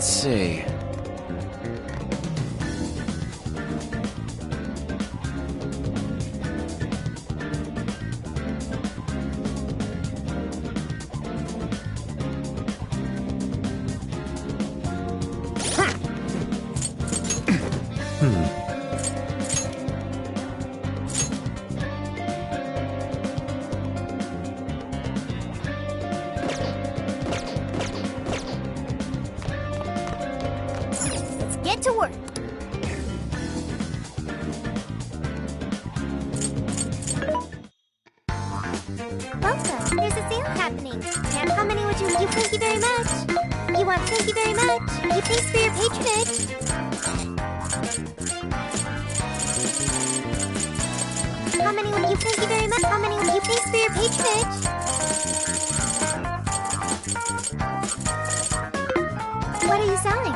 Let's see. Get to work. Welcome. There's a sale happening. And how many would you? Thank you very much. You want? Thank you very much. You thanks for your patronage. How many would you? Thank you very much. How many would you? Thanks for your patronage. What are you selling?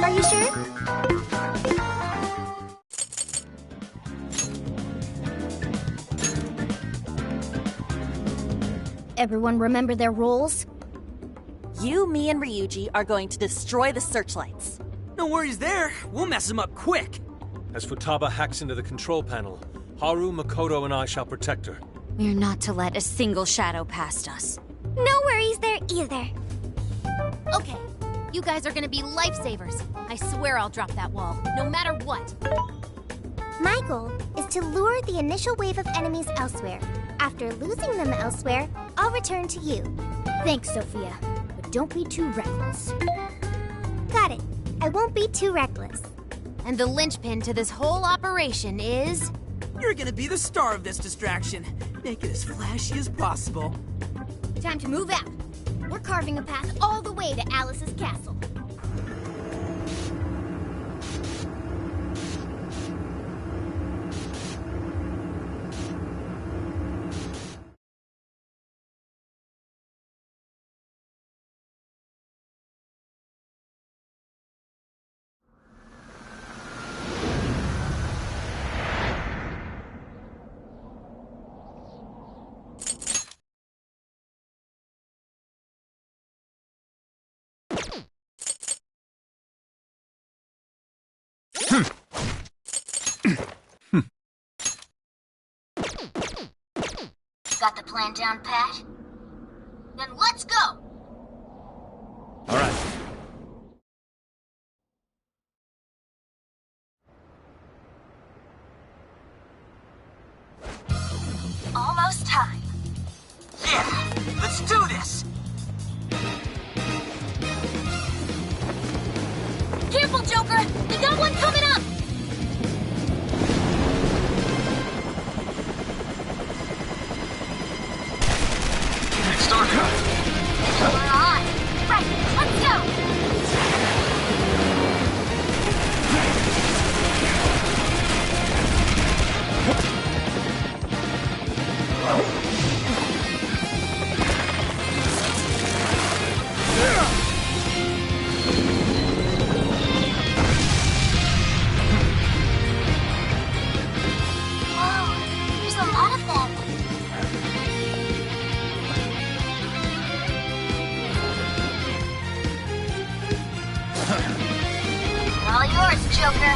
Are you sure? Everyone remember their roles? You, me, and Ryuji are going to destroy the searchlights. No worries there. We'll mess them up quick. As Futaba hacks into the control panel, Haru, Makoto, and I shall protect her. We're not to let a single shadow past us. No worries there either. Okay, you guys are gonna be lifesavers. I swear I'll drop that wall, no matter what. My goal is to lure the initial wave of enemies elsewhere. After losing them elsewhere, I'll return to you. Thanks, Sophia. But don't be too reckless. Got it. I won't be too reckless. And the linchpin to this whole operation is... You're gonna be the star of this distraction. Make it as flashy as possible. Time to move out. We're carving a path all the way to Alice's castle. Got the plan down, Pat? Then let's go! All right. Almost time. Yeah, let's do this. Careful, Joker! We got one coming up! We're on! Right, let's go! Whoa, there's a lot of them. All yours, Joker.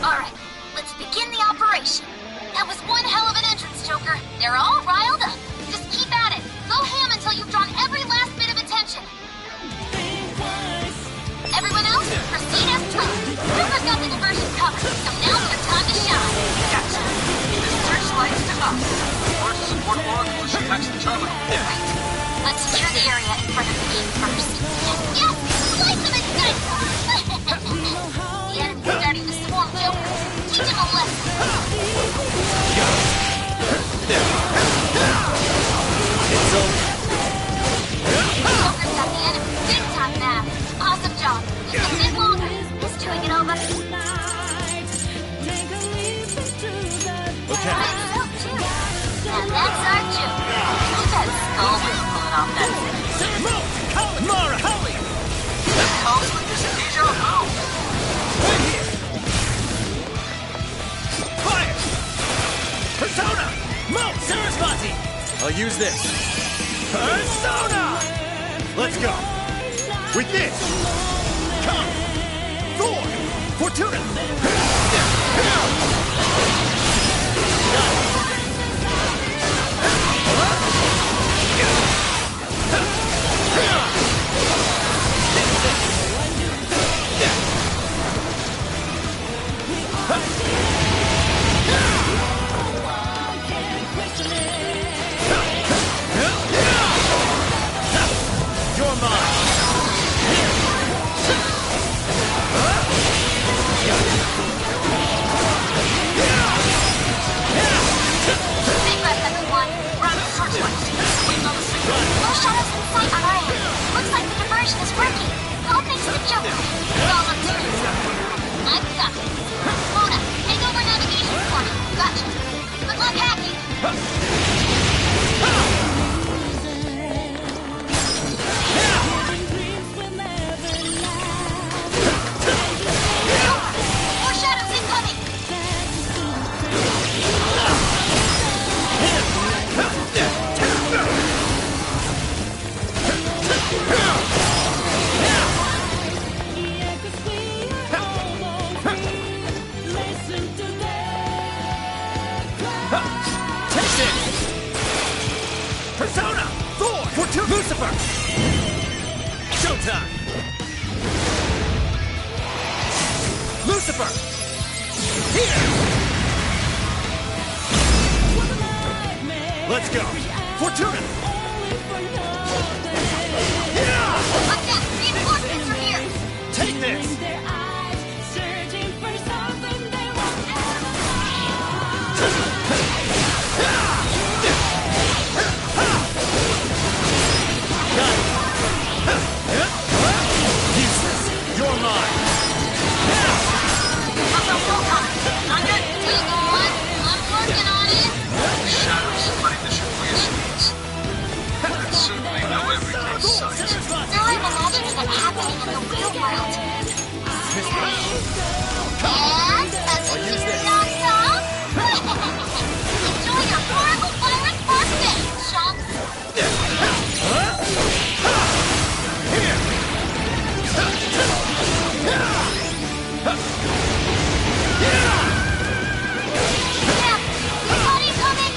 Alright, let's begin the operation. That was one hell of an entrance, Joker. They're all riled up. Just keep at it. Go ham until you've drawn every last bit of attention. Everyone else, proceed as planned. Joker's got the diversion covered, so now's your time to shine. Gotcha. The searchlights to us. Or to support law enforcement attacks the terminal. Right. Let's secure the area in front of the gate first. Yes! Slice them and dice them! The enemy's starting to swarm Joker. Teach him a lesson. It's over. Joker's got the enemy big time now. Awesome job. Just a bit longer. He's doing it over. Okay. Right, so too. Now that's our Joker. Look at skull when he's pulling off that thing. Mara, hurry! That comes with this deja vu. I'll use this. Persona! Let's go. With this, come, Thor, Fortuna. You're mine. Big rest, everyone. We're on the searchlight. Waiting on the signal. No shadows in sight on our end. Looks like the diversion is working. All thanks to Joker. It's all up to you. I've got this. Mona, take over navigation for me. Gotcha. Good luck hacking. More shadows incoming. Take this! Persona! Thor! Fortuna! Lucifer! Showtime! Lucifer! Here! Let's go! Fortuna! Again, reinforcements are here. Take this! Useless! You're mine! I'm good. Hang on. I'm working on it. Shadows are initial reassurance. And soon they know everything's sight. Now I'm imagining it happening in the real world. And as soon as you're knocked off, enjoy your horrible virus birthday, chumps. Yeah, you got it coming.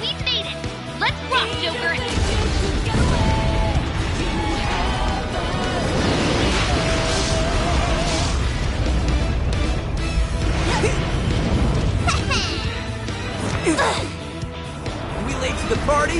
We made it. Let's rock, Joker. Are we late to the party?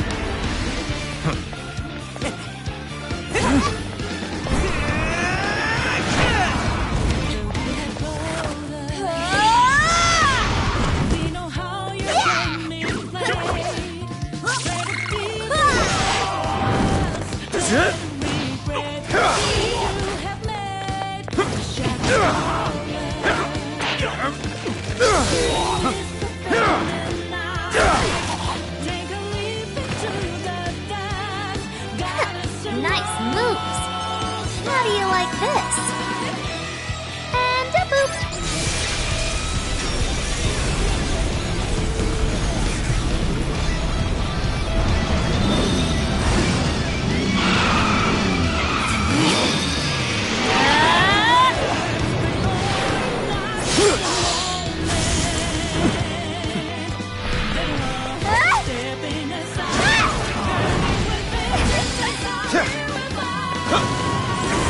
Nice moves. How do you like this? And a boop.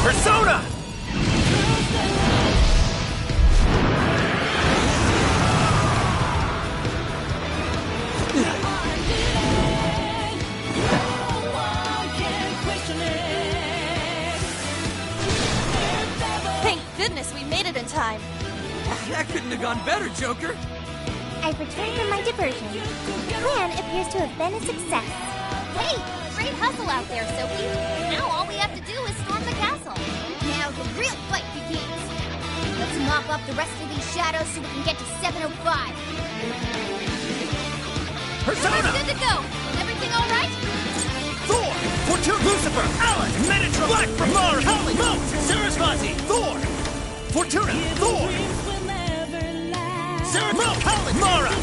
Persona! time. That couldn't have gone better, Joker. I've returned from my diversion. The plan appears to have been a success. Hey, great hustle out there, Sophie. Now all we have to do is storm the castle. Now the real fight begins. Let's mop up the rest of these shadows so we can get to 705. Persona! Everyone's good to go. Everything all right? Thor! Fortune! Lucifer! Alan! Metatron! Black from Mars! Howling! Moat! Sarasvati! Thor! Fortuna! Thor! Sarah! Moat! Howling! Mara!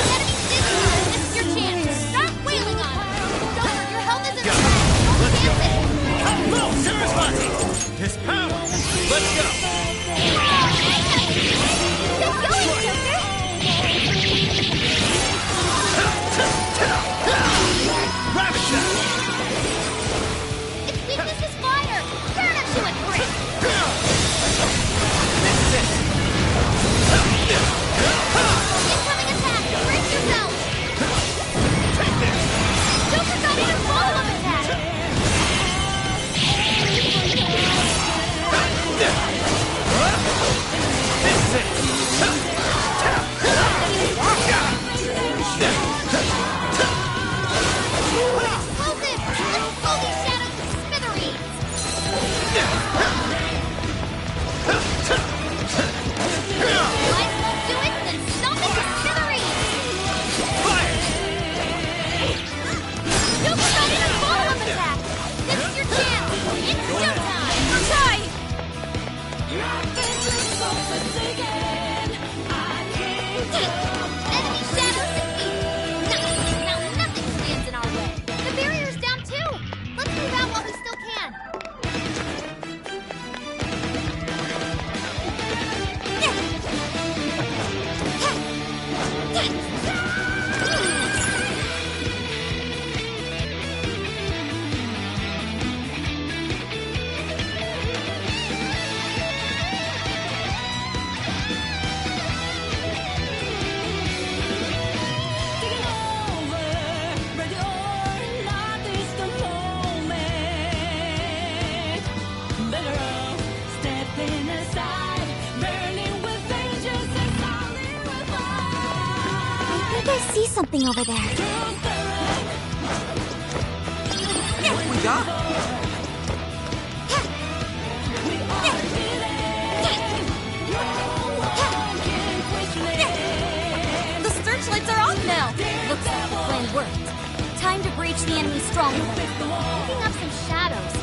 Enemy's digital. This is your chance. Start wailing on him. Joker, your health isn't red. Don't Let's go! chance it. Moat! Sarasvati! His power! Let's go! Get going, Joker. Ravisher! Its weakness is fire. Turn it to a brick. Incoming attack. Brace yourself. Joker got in a follow-up attack. Explosive. Let's blow these shadows to smithereens. Lights won't do it, then stomp it to smithereens. Joker got in a follow-up attack. This is your chance. It's showtime. Try. Enemy shadows defeated. Nice. Now nothing stands in our way. The barrier's down too. Let's move out while we still can. I think I see something over there. What we got? The searchlights are off now. Looks like the plan worked. Time to breach the enemy's stronghold. Picking up some shadows.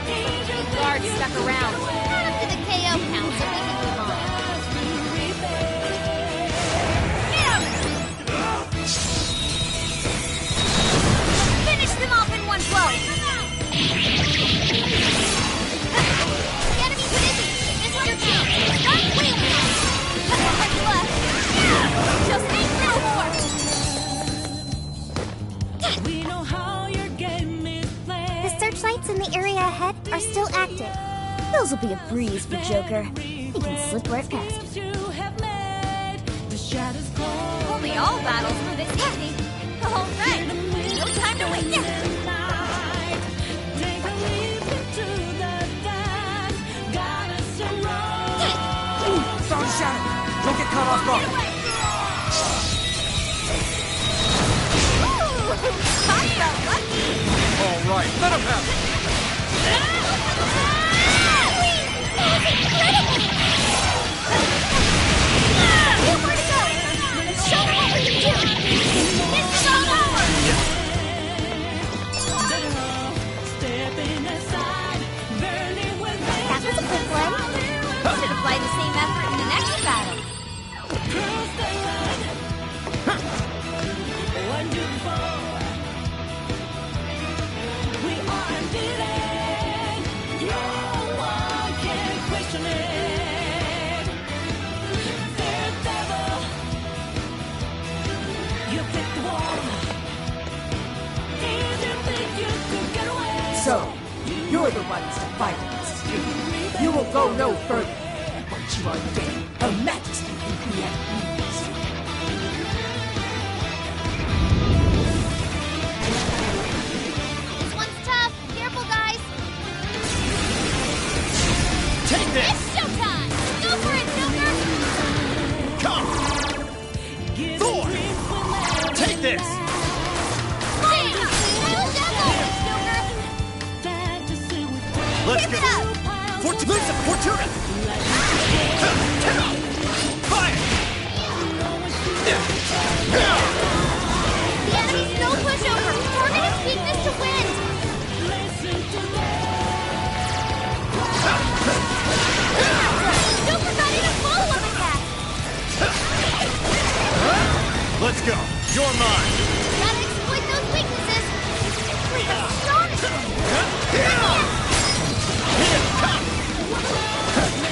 These guards stuck around. Not up to the KO count, so we can move on. Finish them off in one blow. The enemy's busy. This is your chance. Start wheeling on them. Couple heads left. Just ain't no more. The searchlights in the area ahead are still active. Those will be a breeze for Joker. He can slip right past it. Only all battles were this easy. All right. No time to wait. Found a shadow! Don't get caught off guard! I felt lucky. All right, let him have it. Where to go? Show them what we can do. This is all ours. That was a quick one. Should apply the same effort in the next battle. So, you're the ones to fight against me. You will go no further, but you are getting Her Majesty will be at ease. This one's tough. Careful, guys. Take this! It's showtime! Let's Keep go. it up! Lucifer, Fortuna! Fire! The enemy's no pushover! Target his weakness to wind! Joker got in a follow-up attack! Let's go. You're mine. Gotta exploit those weaknesses! Simply astonishing!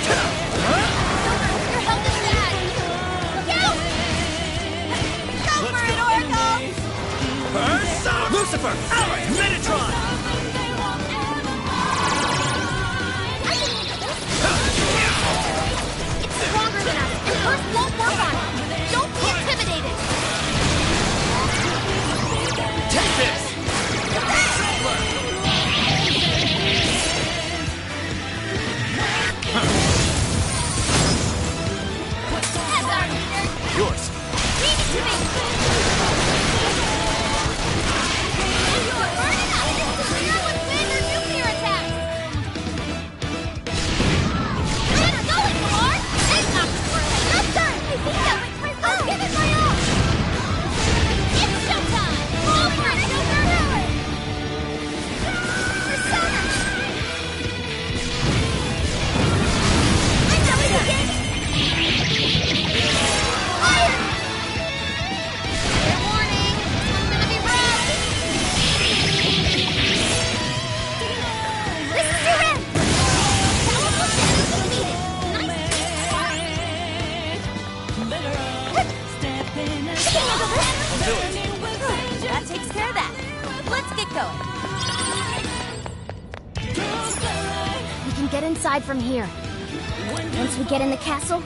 Joker, your health is bad! Look out! Go for it, Oracle! Lucifer, Alex, Metatron! I can handle this! It's stronger than us, and Burst won't work on it! Don't be intimidated! Take this! It's over! That's our leader! Yours. Leave it to me! You're burning up! Severe with wind or nuclear attacks! Get her going, Lamar! They've knocked us through! That's done! I think that went quite well! Give it my all! It's showtime! Go for it, Joker! Persona! I know it again! Fire! Fair warning, this one's gonna be rough! This is your end! Powerful damage defeated! Nice! I can handle this! That takes care of that. Let's get going. We can get inside from here. Once we get in the castle,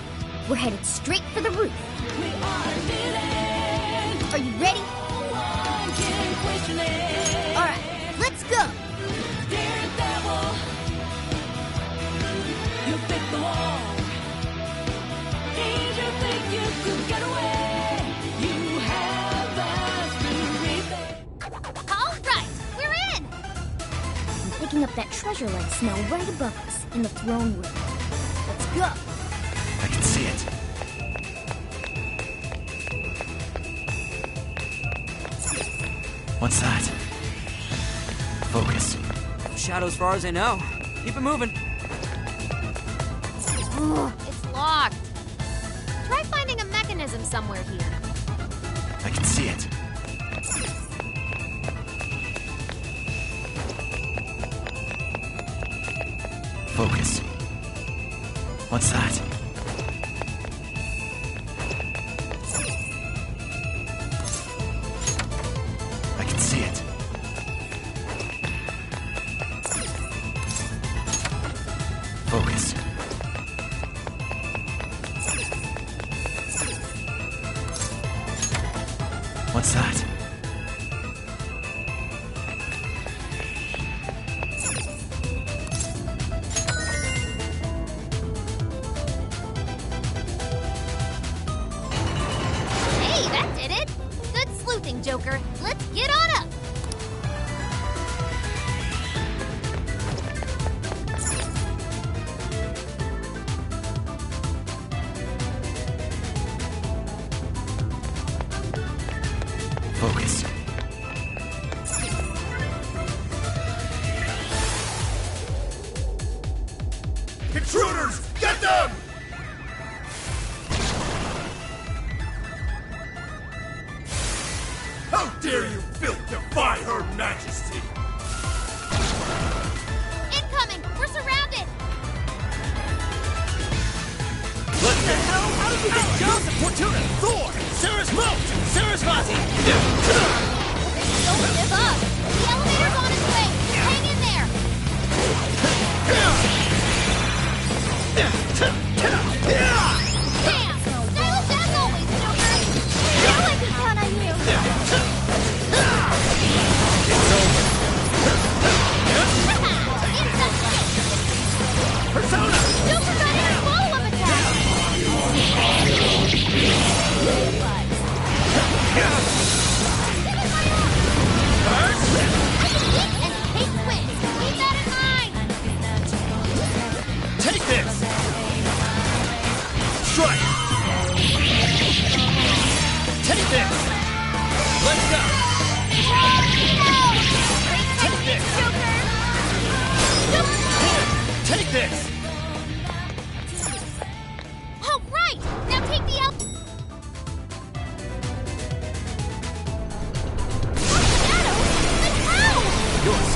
we're headed straight for the roof. Are you ready? All right, let's go. All right, we're in. I'm picking up that treasure-like smell right above us in the throne room. Let's go. I can see it. What's that? Focus. Shadow as far as I know. Keep it moving. It's locked. Try finding a mechanism somewhere here. I can see it. Focus. What's that? I can see it. Focus. What's that? Hey, that did it! Good sleuthing, Joker. Let's get on up! Focus. Intruders! Get them! How dare you filth defy Her Majesty! Incoming! We're surrounded! What the hell? How did we get Joseph, Fortuna, Thor, Sarah's Moat, Sarasvati! Don't give up! The elevator's on its way! Hang in there! Damn! Stylish as always, Joker! Now I can count on you! Persona! Joker got in a follow-up attack! Take this! All right! Now take the out. Shadow? But how? Yours.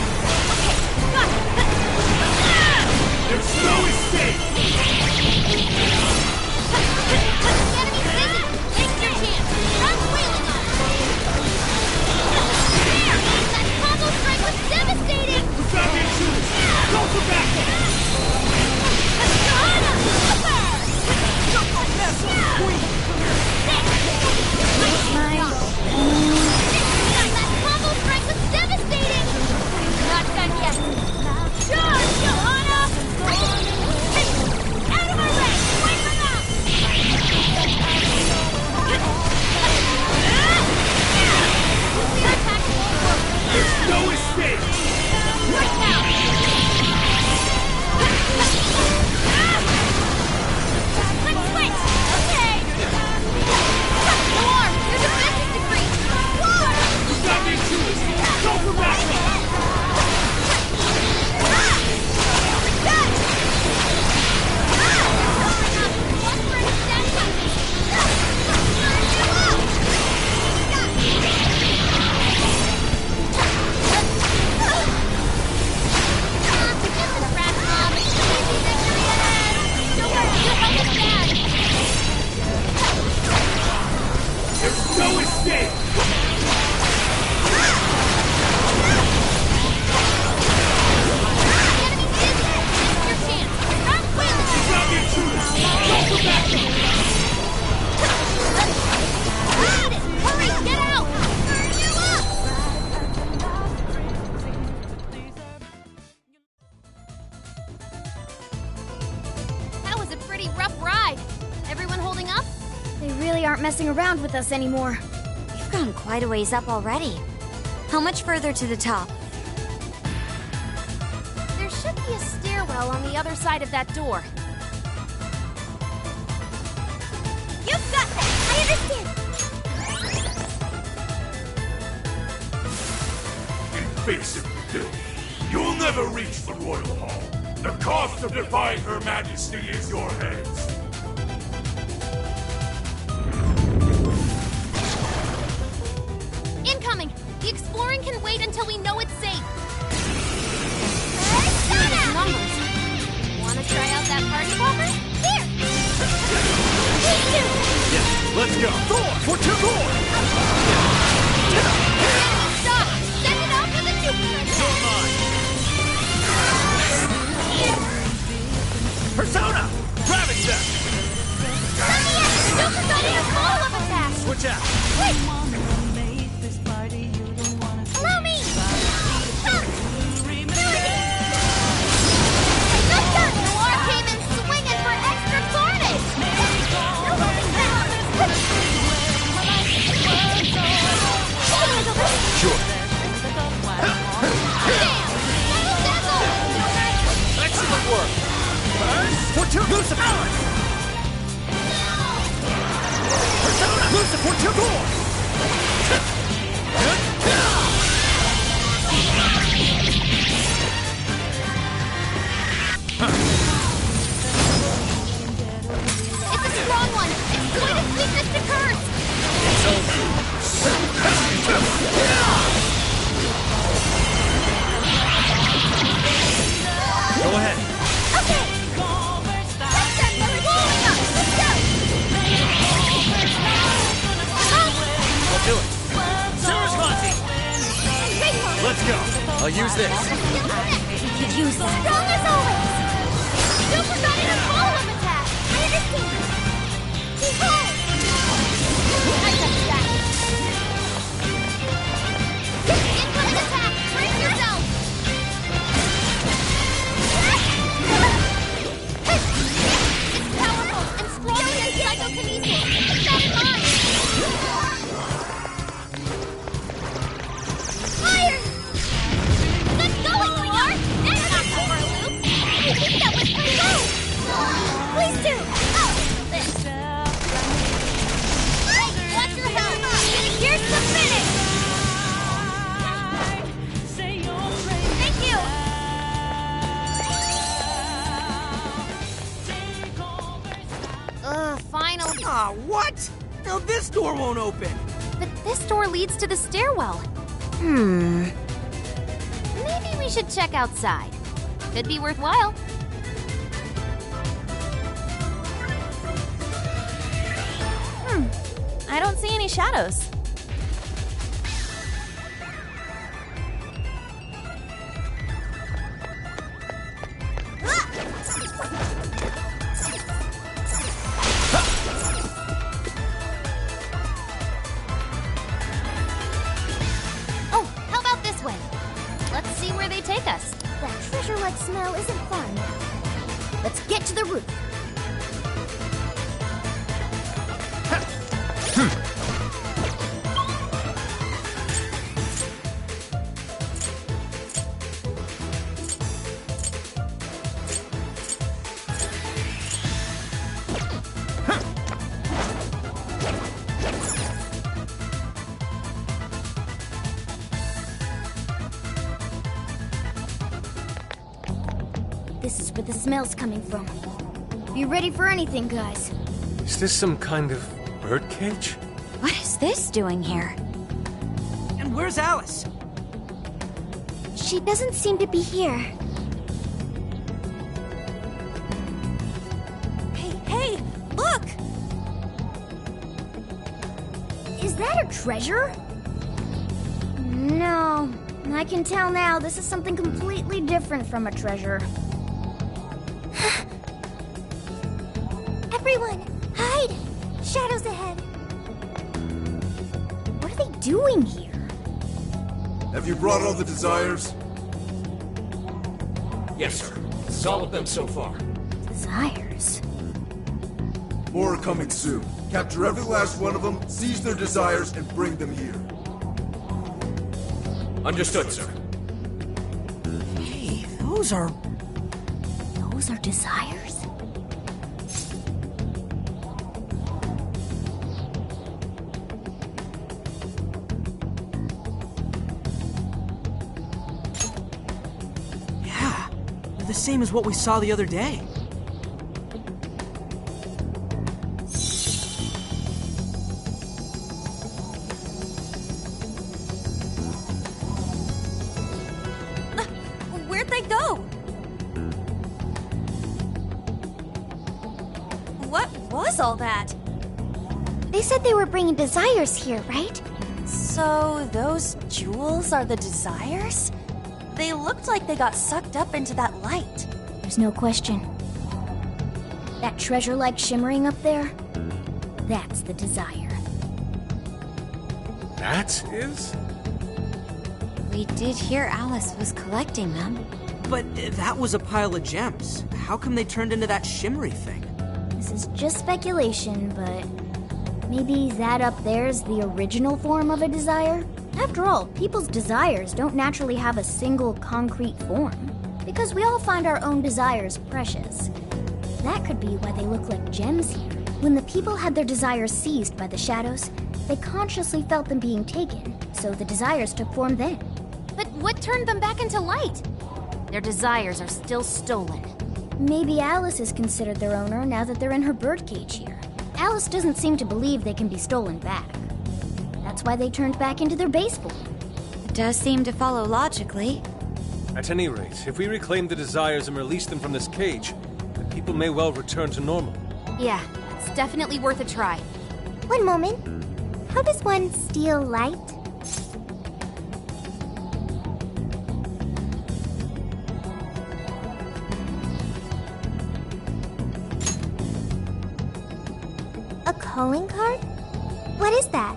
Okay, got it. There's no escape! The enemy's busy. Take your chance. Run wheeling on it. There! That combo strike was devastating! Without the intruders! Go for backup! That combo strike was devastating! Not done yet. Charge, Johanna! Out of my way! Wait for them! The attack won't work. There's no escape! Right now! Quick switch! Okay! No arm! There's a defensive degree! War! Without the intruders! Go for backup! There's no escape! Without the intruders! Go for backup! Hurry, get out! You up! That was a pretty rough ride. Everyone holding up? They really aren't messing around with us anymore. You've gone quite a ways up already. How much further to the top? There should be a stairwell on the other side of that door. You've got that! I understand! Invasive filth. You'll never reach the Royal Hall. The cost of defying Her Majesty is your heads. Incoming! The exploring can wait until we know it's safe. Numbers. Wanna try out that party popper? Here! Yeah, let's go! Thor! For two! Thor! Stop! Send it off with a super attack! Persona! Ravage them! Don't forget your follow-up attack! Switch out! Wait! Allow me! Just done! Noir came in swinging for extra carnage! Sure. Damn! Excellent work! For two! Lucifer! Persona! Lucifer for two! Thor! It's a strong one! Exploit its weakness to curse! Go ahead. Okay! Let's start rolling up! Let's go! I'll do it. Sarasvati! Let's go. I'll use this. We could use that. Strong as always! Don't forget your follow-up attack! I understand! Behold! I touched that! Incoming attack! Brace yourself! It's powerful and strong as psychokinesis! Keep that in mind! Fire! Good going, Noir! That's not for a loop! I think that was pretty low! Please do! Oh! This. Hey, watch your health! Here's the finish! Thank you! what? Now this door won't open. But this door leads to the stairwell. Maybe we should check outside. Could be worthwhile. I don't see any shadows. Oh, how about this way? Let's see where they take us. That treasure-like smell isn't fun. Let's get to the roof. This is where the smell's coming from. Be ready for anything, guys. Is this some kind of birdcage? What is this doing here? And where's Alice? She doesn't seem to be here. Hey, look! Is that a treasure? No. I can tell now this is something completely different from a treasure. Everyone, hide! Shadows ahead. What are they doing here? Have you brought all the desires? Yes, sir. This is all of them so far. Desires? More are coming soon. Capture every last one of them, seize their desires, and bring them here. Understood, sir. Hey, those are desires? Yeah, they're the same as what we saw the other day. Where'd they go? What was all that? They said they were bringing desires here, right? So those jewels are the desires? They looked like they got sucked up into that light. There's no question. That treasure-like shimmering up there, that's the desire. That is? We did hear Alice was collecting them. But that was a pile of gems. How come they turned into that shimmery thing? This is just speculation, but maybe that up there's the original form of a desire? After all, people's desires don't naturally have a single concrete form, because we all find our own desires precious. That could be why they look like gems here. When the people had their desires seized by the shadows, they consciously felt them being taken, so the desires took form then. But what turned them back into light? Their desires are still stolen. Maybe Alice is considered their owner now that they're in her birdcage here. Alice doesn't seem to believe they can be stolen back. That's why they turned back into their base form. It does seem to follow logically. At any rate, if we reclaim the desires and release them from this cage, the people may well return to normal. Yeah, it's definitely worth a try. One moment. How does one steal light? A calling card? What is that?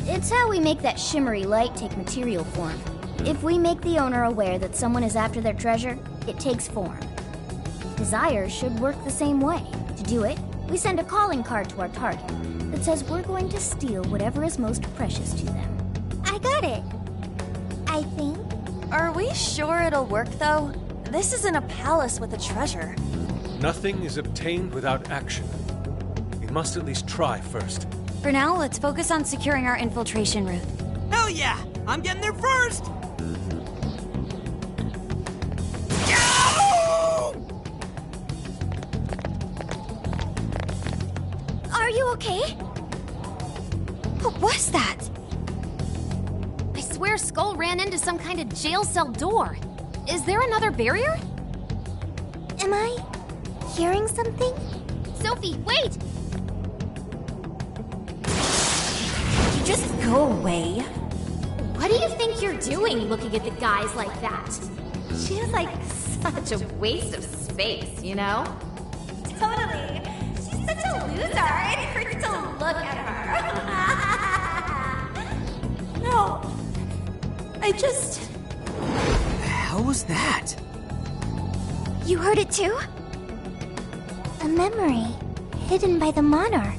It's how we make that shimmery light take material form. If we make the owner aware that someone is after their treasure, it takes form. Desires should work the same way. To do it, we send a calling card to our target that says we're going to steal whatever is most precious to them. I got it. I think. Are we sure it'll work, though? This isn't a palace with a treasure. Nothing is obtained without action. We must at least try first. For now, let's focus on securing our infiltration route. Hell yeah! I'm getting there first! Are you okay? What was that? I swear Skull ran into some kind of jail cell door. Is there another barrier? Am I hearing something? Sophie, wait! You just go away. What do you think you're doing looking at the guys like that? She's like such a waste of space, you know? Totally. She's such a loser. It hurts to look at her. No. I just... What the hell was that? You heard it too? A memory hidden by the monarch.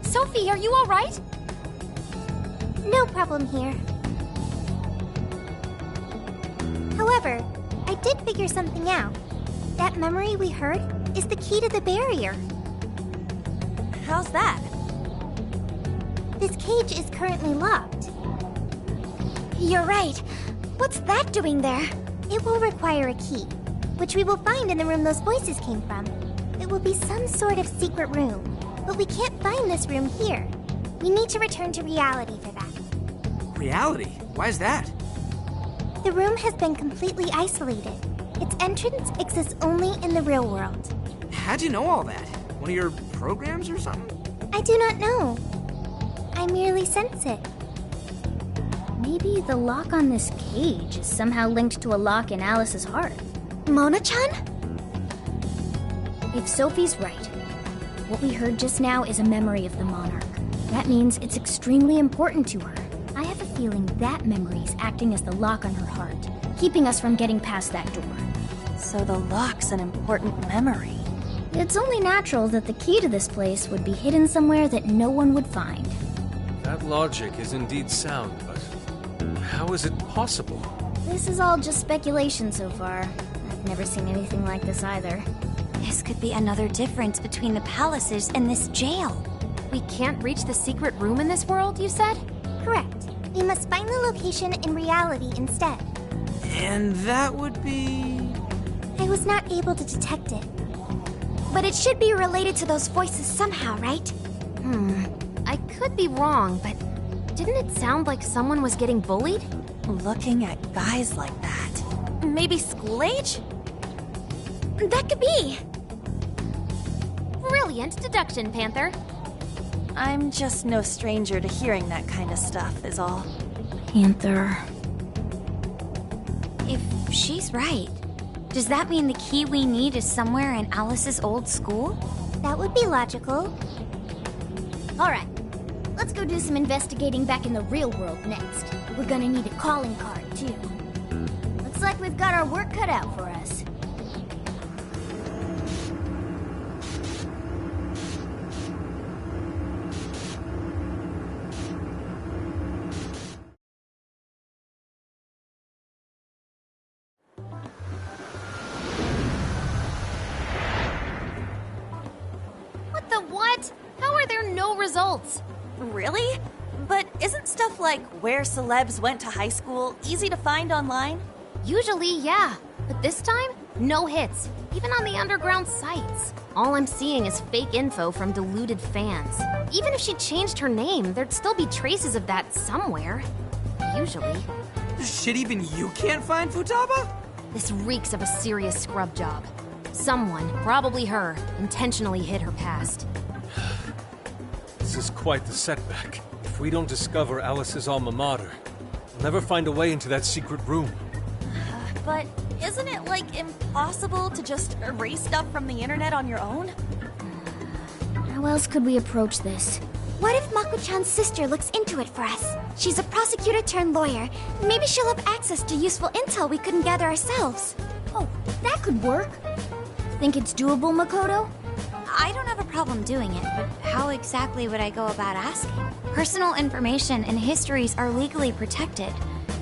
Sophie, are you alright? No problem here. However, I did figure something out. That memory we heard is the key to the barrier. How's that? This cage is currently locked. You're right. What's that doing there? It will require a key, which we will find in the room those voices came from. It will be some sort of secret room, but we can't find this room here. We need to return to reality for that. Reality? Why is that? The room has been completely isolated. Its entrance exists only in the real world. How'd you know all that? One of your programs or something? I do not know. I merely sense it. Maybe the lock on this cage is somehow linked to a lock in Alice's heart. Mona-chan? If Sophie's right, what we heard just now is a memory of the monarch. That means it's extremely important to her. I have a feeling that memory is acting as the lock on her heart, keeping us from getting past that door. So the lock's an important memory. It's only natural that the key to this place would be hidden somewhere that no one would find. That logic is indeed sound, but how is it possible? This is all just speculation so far. I've never seen anything like this either. This could be another difference between the palaces and this jail. We can't reach the secret room in this world, you said? Correct. We must find the location in reality instead. And that would be... I was not able to detect it. But it should be related to those voices somehow, right? I could be wrong, but didn't it sound like someone was getting bullied? Looking at guys like that. Maybe school age? That could be. Brilliant deduction, Panther. I'm just no stranger to hearing that kind of stuff, is all. Panther. If she's right, does that mean the key we need is somewhere in Alice's old school? That would be logical. Alright, let's go do some investigating back in the real world next. We're gonna need a calling card, too. Looks like we've got our work cut out for us. What the what? How are there no results? Really? But isn't stuff like where celebs went to high school easy to find online? Usually, yeah. But this time, no hits. Even on the underground sites. All I'm seeing is fake info from deluded fans. Even if she changed her name, there'd still be traces of that somewhere. Usually. Shit, even you can't find Futaba? This reeks of a serious scrub job. Someone, probably her, intentionally hid her past. This is quite the setback. If we don't discover Alice's alma mater, we'll never find a way into that secret room. But isn't it, like, impossible to just erase stuff from the internet on your own? How else could we approach this? What if Mako-chan's sister looks into it for us? She's a prosecutor turned lawyer. Maybe she'll have access to useful intel we couldn't gather ourselves. Oh, that could work. Think it's doable, Makoto? I don't have a problem doing it, but how exactly would I go about asking? Personal information and histories are legally protected,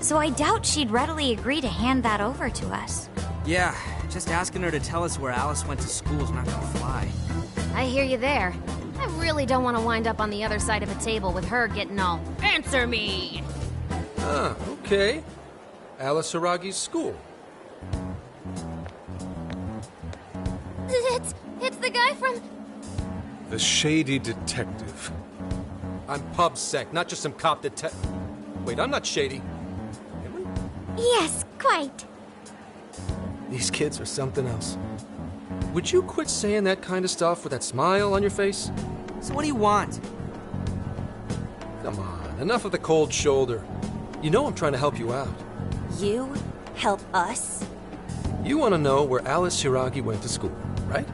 so I doubt she'd readily agree to hand that over to us. Yeah, just asking her to tell us where Alice went to school is not gonna fly. I hear you there. I really don't want to wind up on the other side of a table with her getting all, "Answer me!" Ah, okay. Alice Haragi's school. It's the guy The shady detective. I'm pub-sec, not just some cop detective. Wait, I'm not shady. Yes, quite. These kids are something else. Would you quit saying that kind of stuff with that smile on your face? So what do you want? Come on, enough of the cold shoulder. You know I'm trying to help you out. You help us? You want to know where Alice Hiragi went to school, right?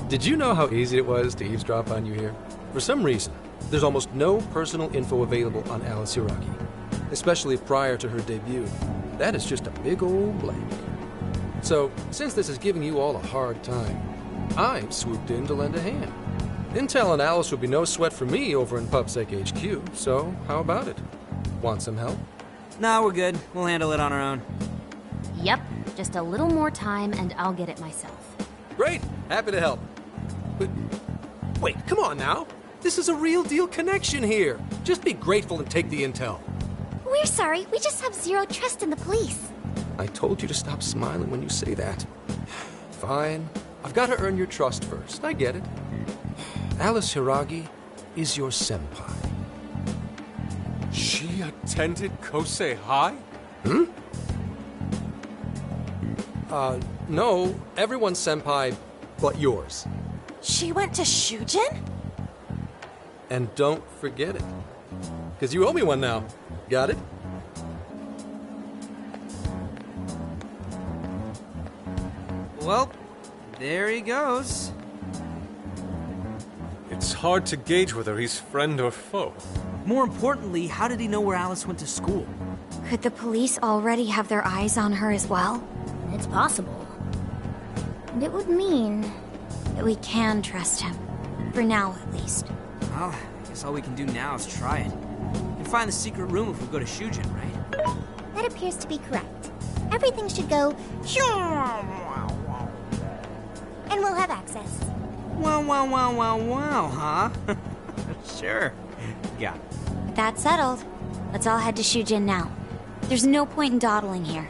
Did you know how easy it was to eavesdrop on you here? For some reason, there's almost no personal info available on Alice Hiragi, especially prior to her debut. That is just a big old blank. So, since this is giving you all a hard time, I've swooped in to lend a hand. Intel and Alice would be no sweat for me over in PubSec HQ, so how about it? Want some help? No, we're good. We'll handle it on our own. Yep, just a little more time and I'll get it myself. Great! Happy to help. But, wait, come on now. This is a real deal connection here. Just be grateful and take the intel. We're sorry, we just have zero trust in the police. I told you to stop smiling when you say that. Fine. I've got to earn your trust first. I get it. Alice Hiragi is your senpai. She attended Kosei High? No. Everyone's senpai but yours. She went to Shujin? And don't forget it. Because you owe me one now. Got it? Well, there he goes. It's hard to gauge whether he's friend or foe. More importantly, how did he know where Alice went to school? Could the police already have their eyes on her as well? It's possible. And it would mean that we can trust him. For now, at least. Well, I guess all we can do now is try it. We can find the secret room if we go to Shujin, right? That appears to be correct. Everything should go... and we'll have access. Wow, huh? Sure. Got it. That's settled. Let's all head to Shujin now. There's no point in dawdling here.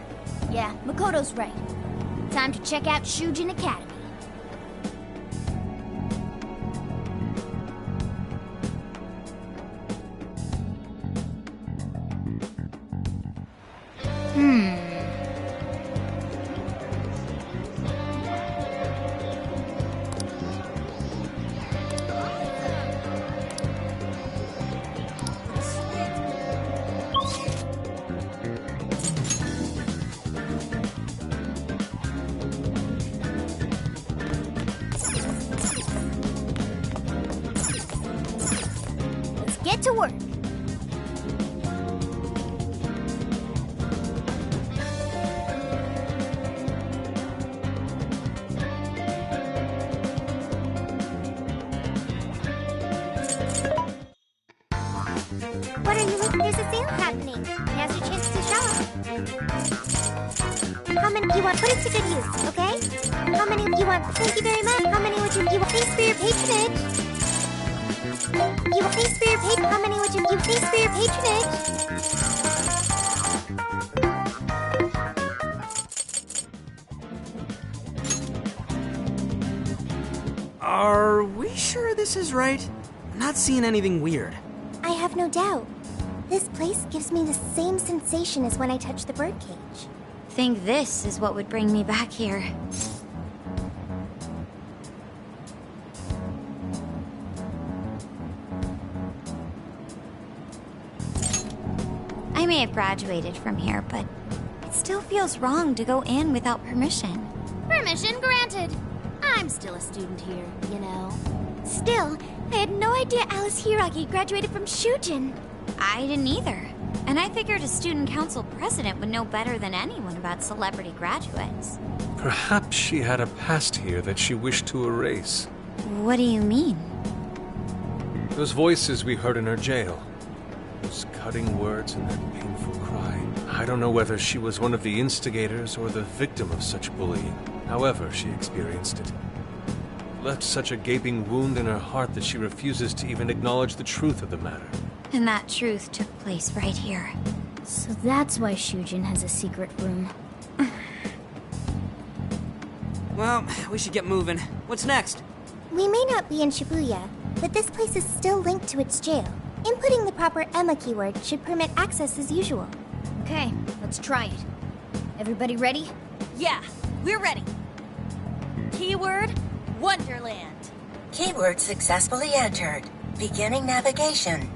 Yeah, Makoto's right. Time to check out Shujin Academy. Get to work. What are you looking? There's a sale happening. Now's your chance to shop. How many you want? Put it to good use, okay? How many you want? Thank you very much. How many would you? You want? Thanks for your patronage. You want? Thanks for your patronage. How many would you? You thanks for your patronage. Are we sure this is right? I'm not seeing anything weird. I have no doubt. This place gives me the same sensation as when I touched the birdcage. Think this is what would bring me back here. I may have graduated from here, but it still feels wrong to go in without permission. Permission granted. I'm still a student here, you know. Still, I had no idea Alice Hiragi graduated from Shujin. I didn't either. And I figured a student council president would know better than anyone about celebrity graduates. Perhaps she had a past here that she wished to erase. What do you mean? Those voices we heard in her jail. Those cutting words and that painful cry. I don't know whether she was one of the instigators or the victim of such bullying. However she experienced it. Left such a gaping wound in her heart that she refuses to even acknowledge the truth of the matter. And that truth took place right here. So that's why Shujin has a secret room. Well, we should get moving. What's next? We may not be in Shibuya, but this place is still linked to its jail. Inputting the proper Emma keyword should permit access as usual. Okay, let's try it. Everybody ready? Yeah, we're ready. Keyword, Wonderland. Keyword successfully entered. Beginning navigation.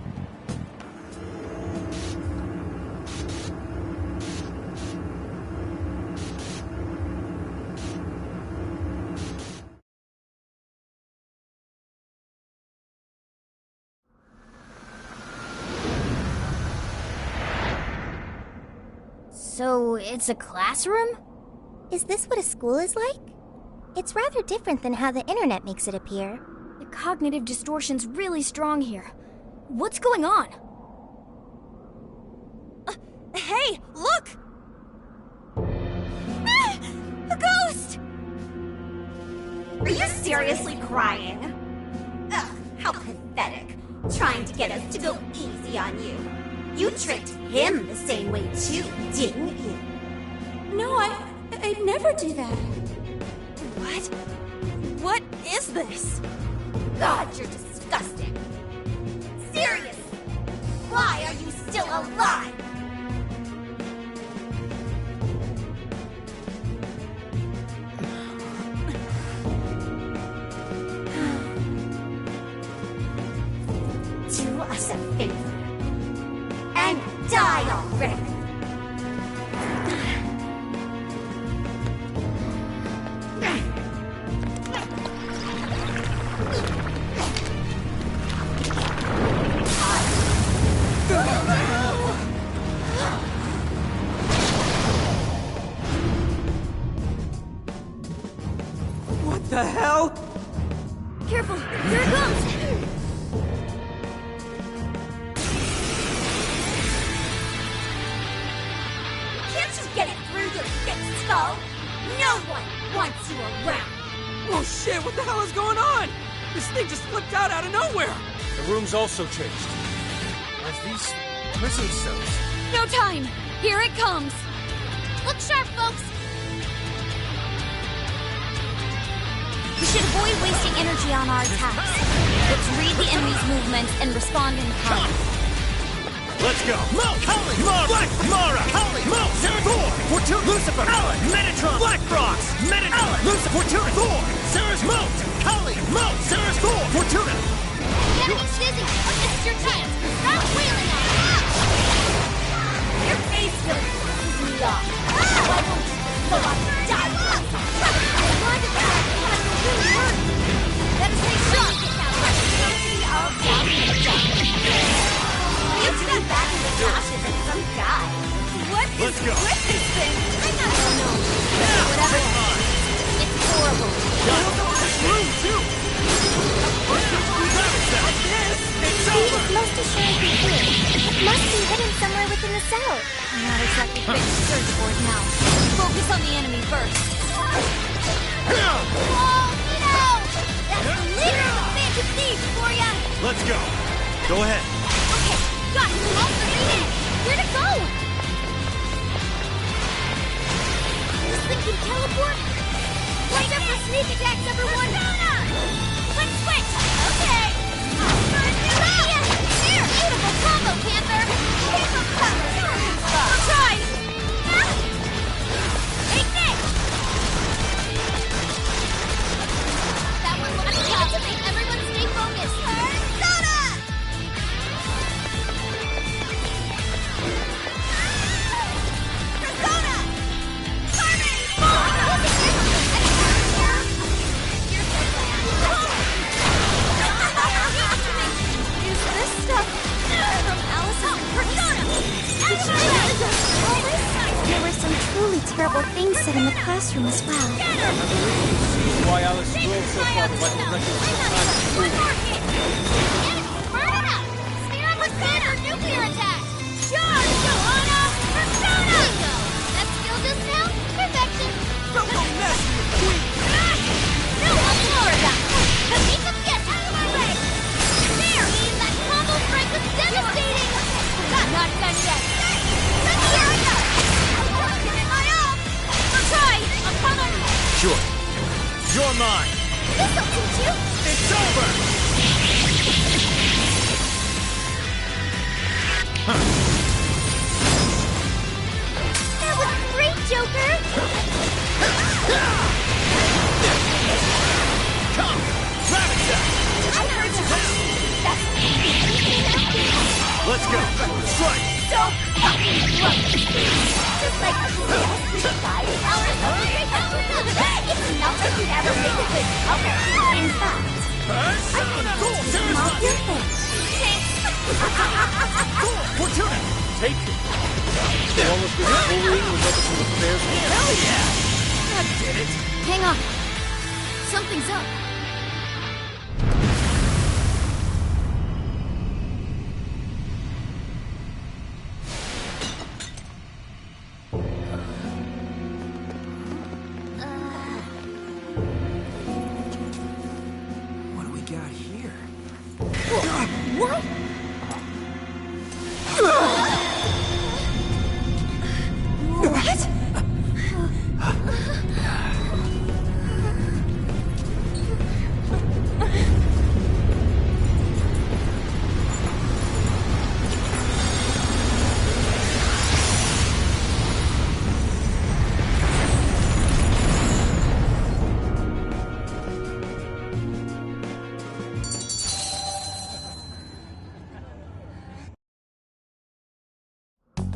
So, it's a classroom? Is this what a school is like? It's rather different than how the internet makes it appear. The cognitive distortion's really strong here. What's going on? Hey, look! Ah, a ghost! Are you seriously crying? Ugh, how pathetic. Trying to get us to go easy on you. You tricked him the same way too, didn't you? No, I'd never do that. What? What is this? God, you're disgusting. Seriously, why are you still alive? Do us a favor and die already. What the hell? Careful, here it comes! Can't you get it through your thick skull? No one wants you around. Oh shit, what the hell is going on? This thing just flipped out of nowhere. The room's also changed. Are these prison cells? No time! Here it comes! Look sharp, folks! We should avoid wasting energy on our attacks. Let's read the enemy's movements and respond in kind. Let's go! Mo! Holly! Mara! Black! Mara! Holly! Mo! Sarah! Thor! Fortuna! Lucifer! Alan! Metatron! Black Frost! Metatron! Alan! Lucifer! Fortuna! Thor! Sarah's Moat! Holly! Mo! Sarah's Thor! Fortuna! The enemy's dizzy! This is your chance! Stop wheeling at it! Your face really pisses me off. Why won't you just go off and die? Blind attack! It really hurt! Better stay strong! You step back in the ashes of some guy. What is Let's go. with this thing? I don't know. Whatever it is, it's horrible. This room, too! It's over! These most assuredly here. It must be hidden somewhere within the cell. I'm not exactly fit to search for it now. Focus on the enemy first. Oh, no! That's leader of the Phantom Thieves for ya! Let's go. Go ahead. Okay, got it! All three in! Where to go? This thing can teleport? Watch out for sneak attacks, everyone! Quick switch! Okay! Here! Beautiful combo, Panther! I'll try! Take this! That one looks tough. Everyone stay focused! Persona! Persona! Is this stuff from Alice's Persona? There were some truly terrible things said in the classroom as well. See why Alice drove so far to let the records of the time of One more hit! Persona! Snare Persona! Nuclear attack! Charge, Johanna! Persona! Bingo! That skill just now? Perfection! Don't go mess with the queen. No, Florida! Keep the get out of my way! There! That combo strike was devastating! Not done yet! Sure. You're mine. This'll teach you! It's over! That was great, Joker! Come! Rabbit I heard you! That's... Let's go! Strike! So fucking close! Just like 5 hours over your head. It's not like you ever make a good cover. In fact, I can knock your face. Fortuna! Take it. All of this bullying was up to the bear's hand. Hell yeah! That did it! Hang on. Something's up. What do we got here? What?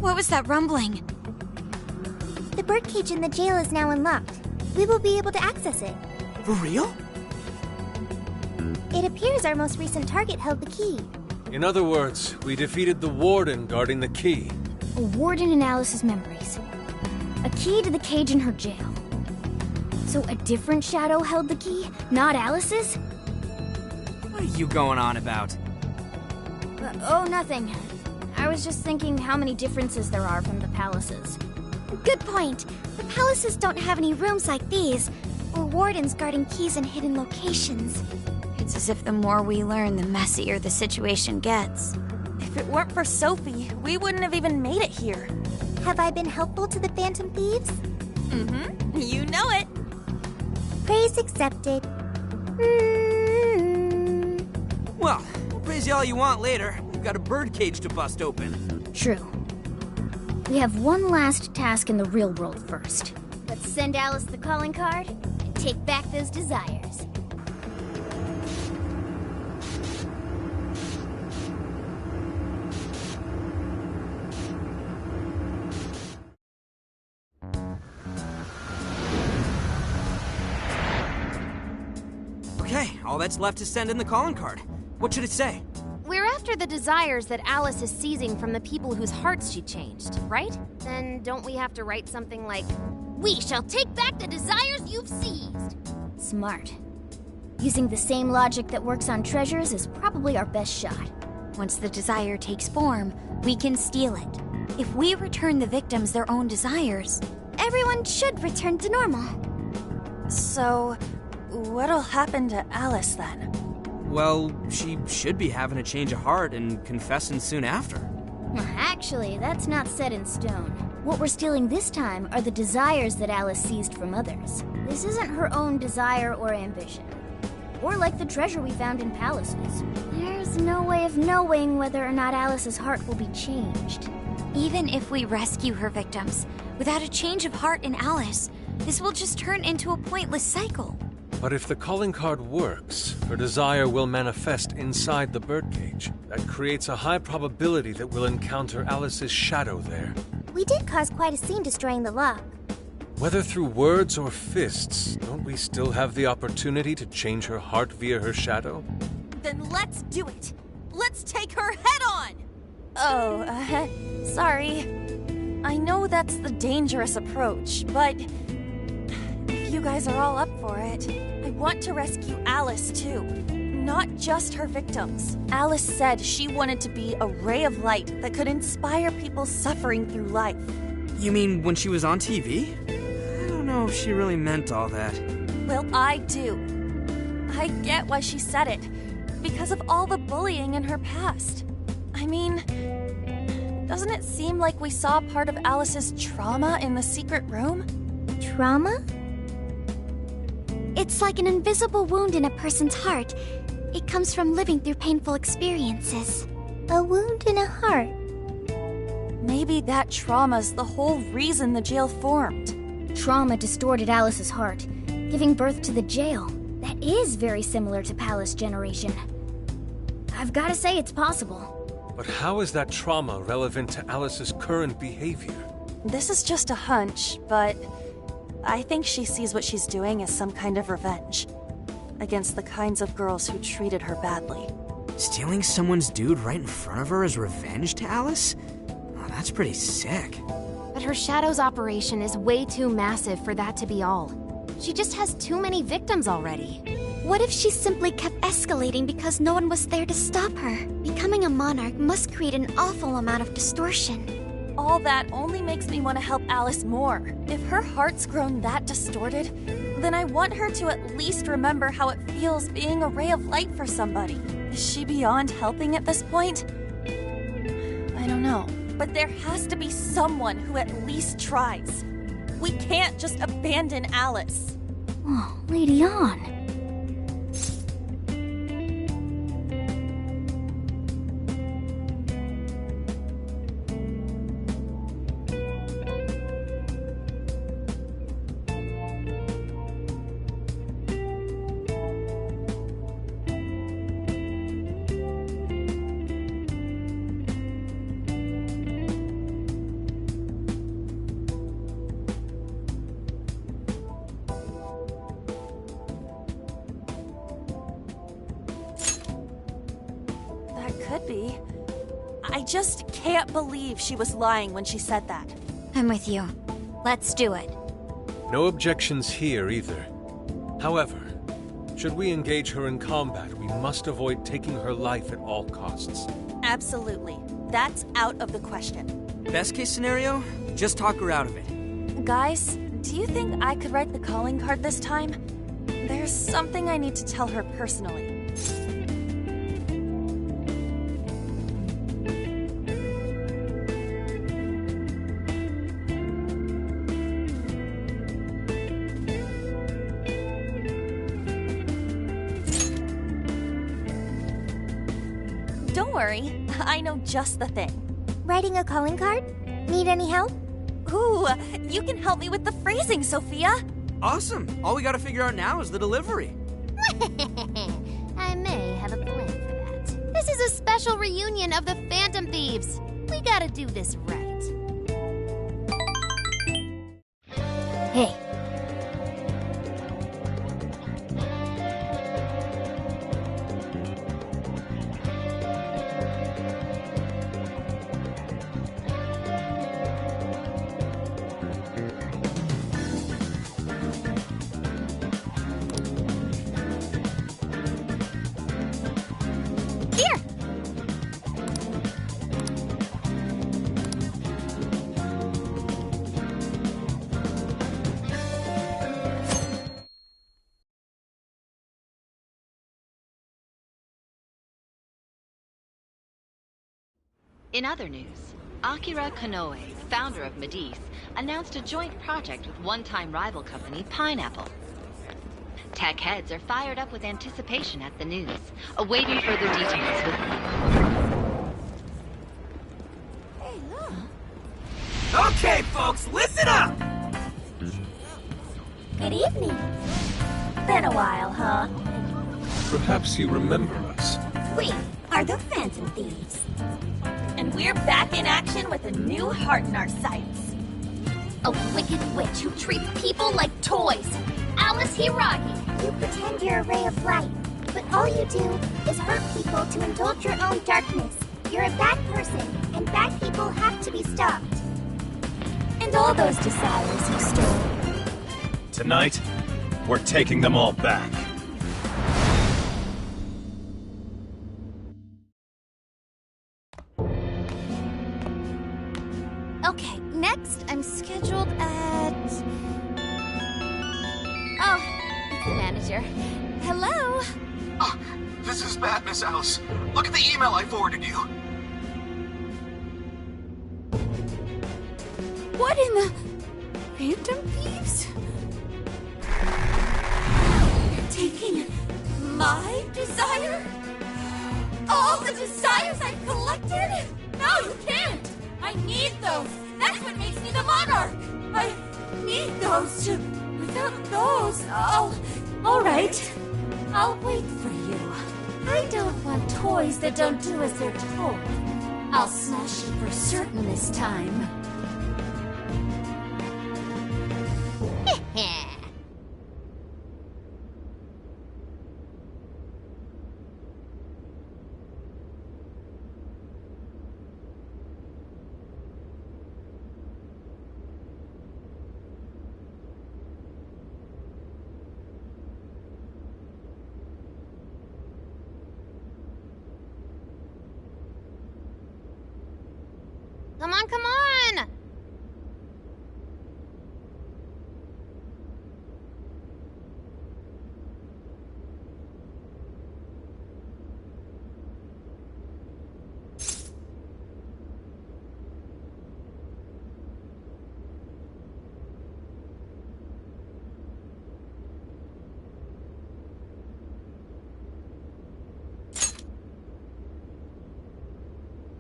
What was that rumbling? The birdcage in the jail is now unlocked. We will be able to access it. For real? It appears our most recent target held the key. In other words, we defeated the warden guarding the key. A warden in Alice's memories. A key to the cage in her jail. So a different shadow held the key, not Alice's? What are you going on about? Oh, nothing. I was just thinking how many differences there are from the palaces. Good point. The palaces don't have any rooms like these, or wardens guarding keys in hidden locations. It's as if the more we learn, the messier the situation gets. If it weren't for Sophie, we wouldn't have even made it here. Have I been helpful to the Phantom Thieves? Mm-hmm. You know it. Praise accepted. Well, we'll praise you all you want later. We've got a birdcage to bust open. True. We have one last task in the real world first. Let's send Alice the calling card and take back those desires. Okay, all that's left is send in the calling card. What should it say? We're after the desires that Alice is seizing from the people whose hearts she changed, right? Then don't we have to write something like, "We shall take back the desires you've seized"? Smart. Using the same logic that works on treasures is probably our best shot. Once the desire takes form, we can steal it. If we return the victims their own desires, Everyone should return to normal. So, what'll happen to Alice then? Well, she should be having a change of heart and confessing soon after. Actually, that's not set in stone. What we're stealing this time are the desires that Alice seized from others. This isn't her own desire or ambition. Or like the treasure we found in palaces. There's no way of knowing whether or not Alice's heart will be changed. even if we rescue her victims, without a change of heart in Alice, this will just turn into a pointless cycle. But if the calling card works, her desire will manifest inside the birdcage. That creates a high probability that we'll encounter Alice's shadow there. We did cause quite a scene destroying the lock. Whether through words or fists, don't we still have the opportunity to change her heart via her shadow? Then let's do it! Let's take her head on! Oh, sorry. I know that's the dangerous approach, but if you guys are all up for it, I want to rescue Alice too. Not just her victims. Alice said she wanted to be a ray of light that could inspire people suffering through life. You mean when she was on TV? I don't know if she really meant all that. Well, I do. I get why she said it. Because of all the bullying in her past. I mean, doesn't it seem like we saw part of Alice's trauma in the secret room? Trauma? It's like an invisible wound in a person's heart. It comes from living through painful experiences. A wound in a heart. Maybe that trauma's the whole reason the jail formed. Trauma distorted Alice's heart, giving birth to the jail. That is very similar to Palace Generation. I've gotta say it's possible. But how is that trauma relevant to Alice's current behavior? This is just a hunch, but I think she sees what she's doing as some kind of revenge against the kinds of girls who treated her badly. Stealing someone's dude right in front of her as revenge to Alice? Oh, that's pretty sick. But her Shadow's operation is way too massive for that to be all. She just has too many victims already. What if she simply kept escalating because no one was there to stop her? Becoming a monarch must create an awful amount of distortion. All that only makes me want to help Alice more. If her heart's grown that distorted, then I want her to at least remember how it feels being a ray of light for somebody. Is she beyond helping at this point? I don't know. But there has to be someone who at least tries. We can't just abandon Alice. Oh, Lady Ann. Could be. I just can't believe she was lying when she said that. I'm with you. Let's do it. No objections here either. However, should we engage her in combat, we must avoid taking her life at all costs. Absolutely. That's out of the question. Best case scenario, just talk her out of it. Guys, do you think I could write the calling card this time? There's something I need to tell her personally. Don't worry, I know just the thing. Writing a calling card? Need any help? Ooh, you can help me with the phrasing, Sophia! Awesome! All we gotta figure out now is the delivery. I may have a plan for that. This is a special reunion of the Phantom Thieves. We gotta do this right. Hey. In other news, Akira Konoe, founder of Medice, announced a joint project with one-time rival company Pineapple. Tech heads are fired up with anticipation at the news, awaiting further details with Hey, look. Okay, folks, listen up! Good evening. Been a while, huh? Perhaps you remember us. We are the Phantom Thieves. And we're back in action with a new heart in our sights. A wicked witch who treats people like toys. Alice Hiragi. You pretend you're a ray of light, but all you do is hurt people to indulge your own darkness. You're a bad person, and bad people have to be stopped. And all those desires you stole. Tonight, we're taking them all back. Okay, next I'm scheduled at... Oh, it's the manager. Hello? Oh, this is bad, Miss Alice. Look at the email I forwarded you. What in the... Phantom Thieves? taking my desire? All the desires I've collected? No, you can't! I need those! That's what makes me the monarch! I need those to... Without those, Alright. I'll wait for you. I don't want toys that don't do as they're told. I'll smash it for certain this time. Come on, come on!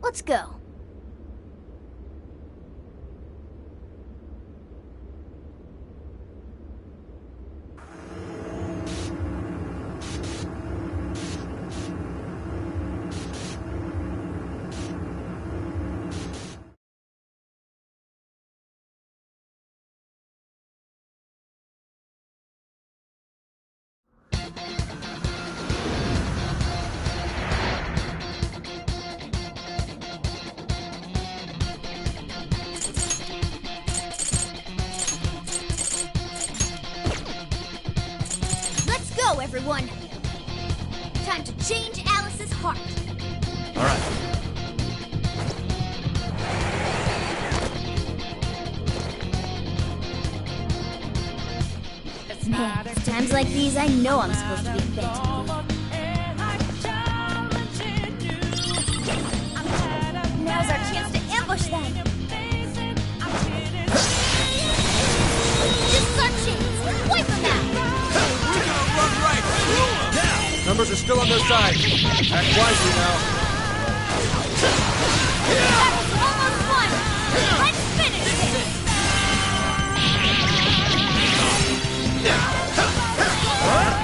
Let's go. Everyone. Time to change Alice's heart. All right. Man, it's times like these I know I'm supposed to be bent. Now's our chance to ambush them. This is our chance. Wipe them out. Numbers are still on their side. Act wisely now. Almost won. Let's finish this. Fire!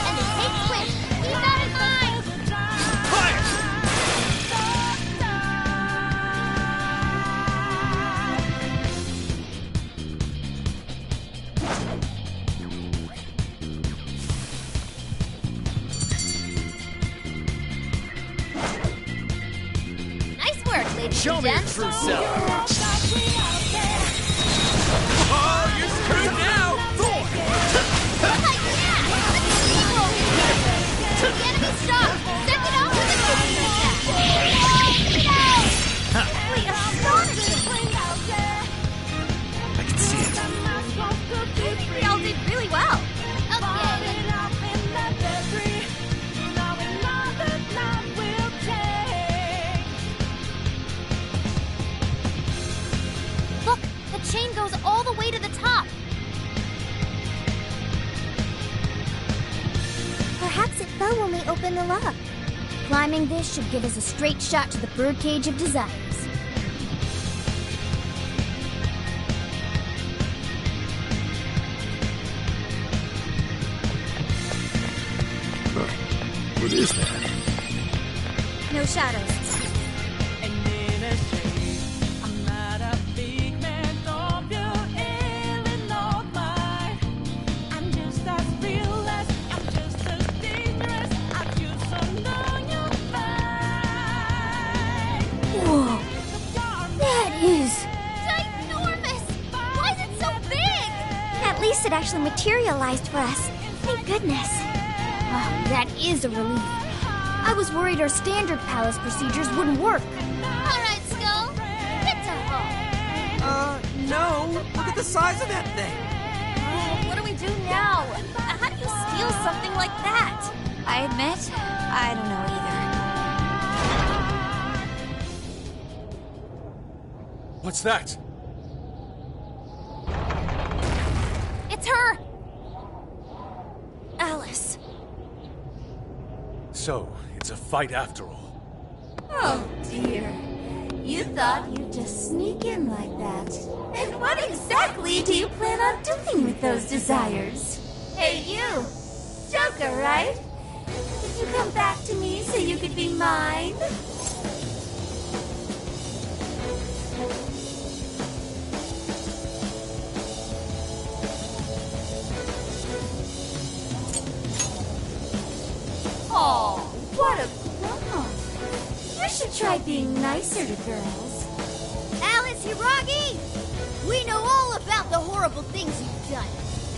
And it takes quick. Keep that in mind. Fire! Nice work, ladies Show and me your gents. true self. Oh, you're screwed now! Thor! The enemy stopped. Send it out to the cooking attack. Wait, astonishing. I can see it. I think we all did really well. Look, the chain goes all the way to the top. Perhaps it fell when we opened the lock. Climbing this should give us a straight shot to the birdcage of desires. What is that? No shadows. Whoa! That is... Ginormous! Why is it so big? At least it actually materialized for us. Thank goodness. Oh, that is a relief. I was worried our standard palace procedures wouldn't work. All right, Skull. Get to home. No. Look at the size of that thing. What do we do now? How do you steal something like that? I admit, I don't know either. What's that? So, it's a fight after all. Oh dear. You thought you'd just sneak in like that. And what exactly do you plan on doing with those desires? Hey you! Joker, right? Did you come back to me so you could be mine? Oh, what a clown! You should try being nicer to girls. Alice Hiragi! We know all about the horrible things you've done.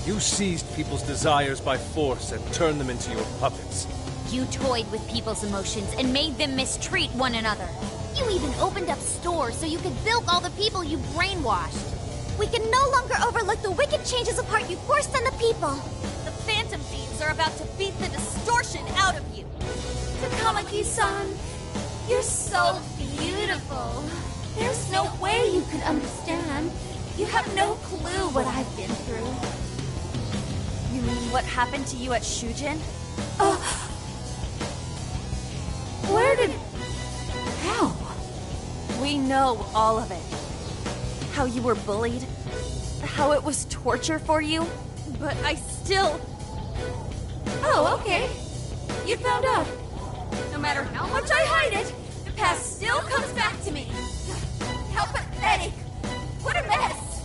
You seized people's desires by force and turned them into your puppets. You toyed with people's emotions and made them mistreat one another. You even opened up stores so you could bilk all the people you brainwashed. We can no longer overlook the wicked changes of heart you forced on the people. The Phantom Fiends are about to beat the distortion out of you. Takamaki-san, you're so beautiful. There's no way you could understand. You have no clue what I've been through. You mean what happened to you at Shujin? Where did... How? We know all of it. How you were bullied. How it was torture for you. But I still... Oh, okay. You found out. No matter how much I hide it, the past still comes back to me. How pathetic. What a mess.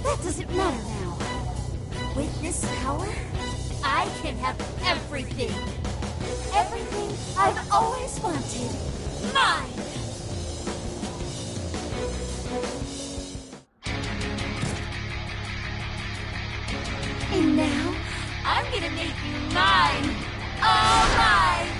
That doesn't matter now. With this power, I can have everything. Everything I've always wanted. Mine! And now, I'm gonna make you mine! All mine!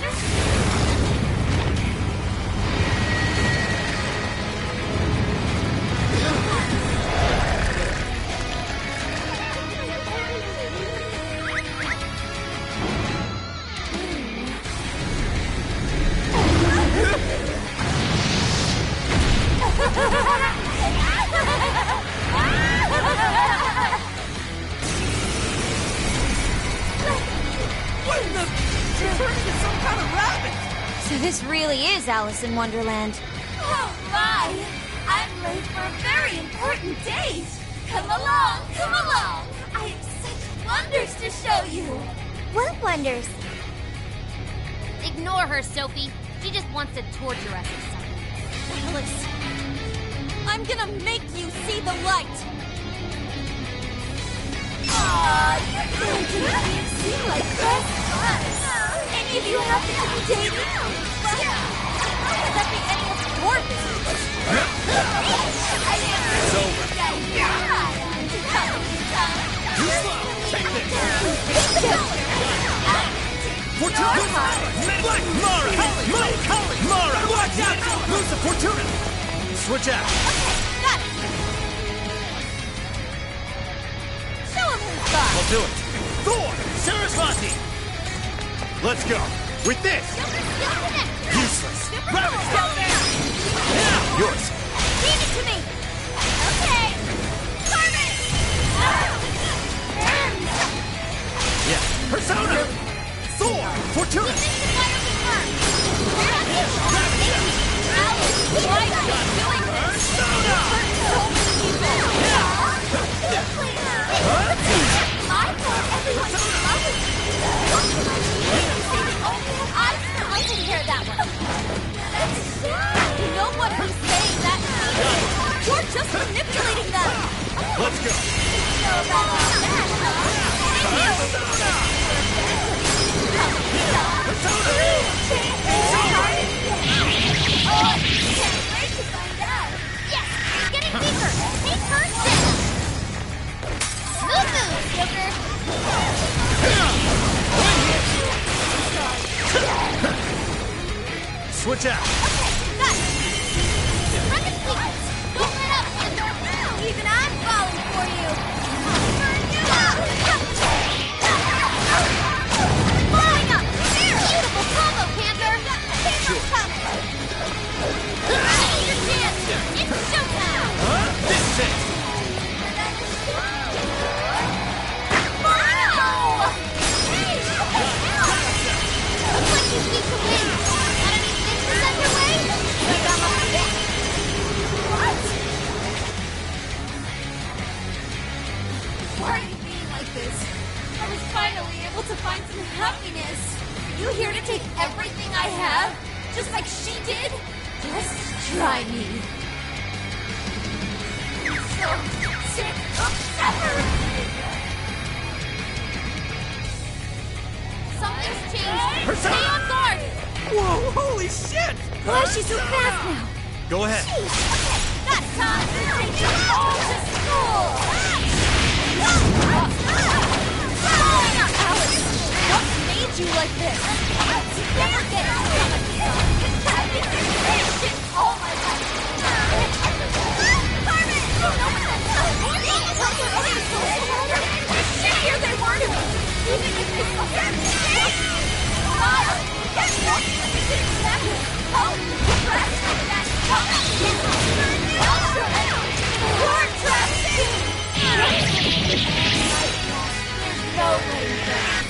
What in the... She turned into some kind of rabbit! So this really is Alice in Wonderland. Oh my! I'm late for a very important date! Come along, come along! I have such wonders to show you! What wonders? Ignore her, Sophie. She just wants to torture us or something. Alice, I'm gonna make you see the light! Aww, you're going to make me seem like best friends! Any of you happen to be dating? Well, how could that be any of your business? It's over. Too slow! Take this! Fortuna! Black Mara! Holly! Mara! Watch out! Lusa Fortuna! Switch out! Got it! Show him who's boss! I'll do it! Thor! Sarasvati! Let's go! With this! Useless! Rabbit! Now! Yours! Leave it to me! Okay! Carmen! Yeah! Persona! Thor! Fortuna! I can hear that one. No one who's saying that means you're just manipulating them. Let's go! Yes! Getting deeper! Take her down! Smooth moves, Joker! Switch out! Run the sequence! Don't let up, Panther! Even I'm falling for you! Blowing up! Beautiful combo, Panther! Sure. Your chance! It's showtime! This is need to win. Got any fixes underway? What? Why are you being like this? I was finally able to find some happiness. You here to take everything I have? Just like she did? Just try me. So sick of suffering. Something's changed. Stay on guard. Whoa, holy shit! Why is she so fast now? Go ahead. That's time to take you all to school! Alice, what made you like this? Never get it I've been doing this shit all my life. Carmen! Shittier they were to me. Even if they forget me. Get back to the exactly. Oh, trash like that. You're trash. There's no way back.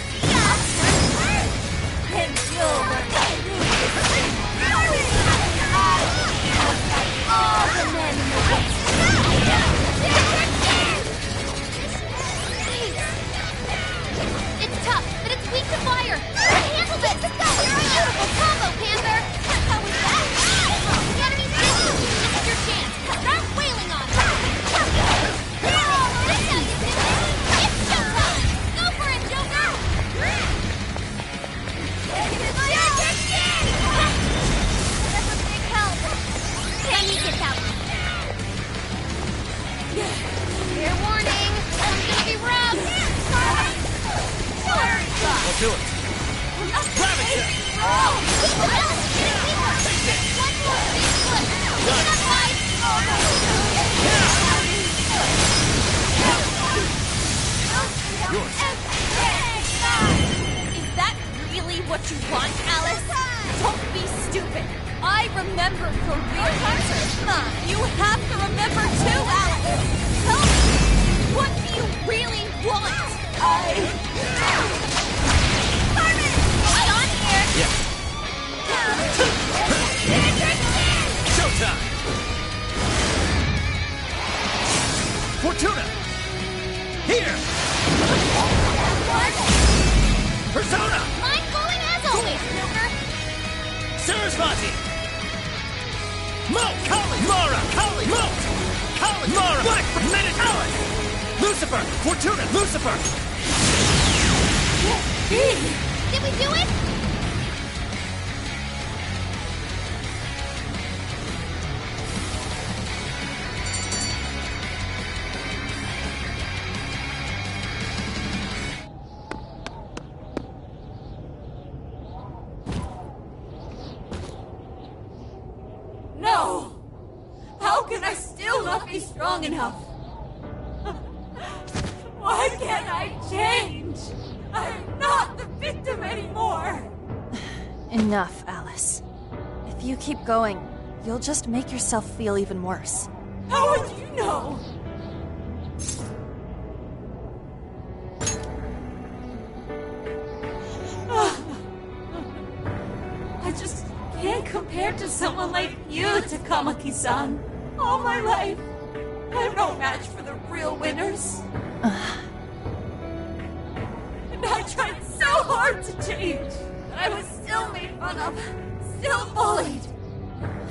And you'll all the men in the West. It's tough, but it's weak to fire. Handle this. Beautiful combo, Panther. How was that? The enemy's busy. This is your chance. Start wailing on it. That's how you do it. It's showtime. Go for it, Joker. That's a big help. I need this out. Fair warning. It's gonna be rough. Let's do it. Grab it, Jack. Yours. Is that really what you want, Alice? Don't be stupid. I remember your real concert. You have to remember too, Alice. Tell me, what do you really want? Carmen! Hold on here! Yeah. Showtime! Fortuna! Here! What? Persona! Mind-blowing as always, Joker! Sarasvati! Mo! Kali! Mara! Kali! Mo! Kali! Mara! Black! Minute! Alice! Lucifer! Fortuna! Lucifer! Did we do it? No! How can I still not be strong enough? Why can't I change? I'm not the victim anymore! Enough, Alice. If you keep going, you'll just make yourself feel even worse. How would you know? I just can't compare to someone like you, Takamaki-san. All my life, I'm no match for the real winners. And I tried so hard to change, but I was still made fun of, still bullied.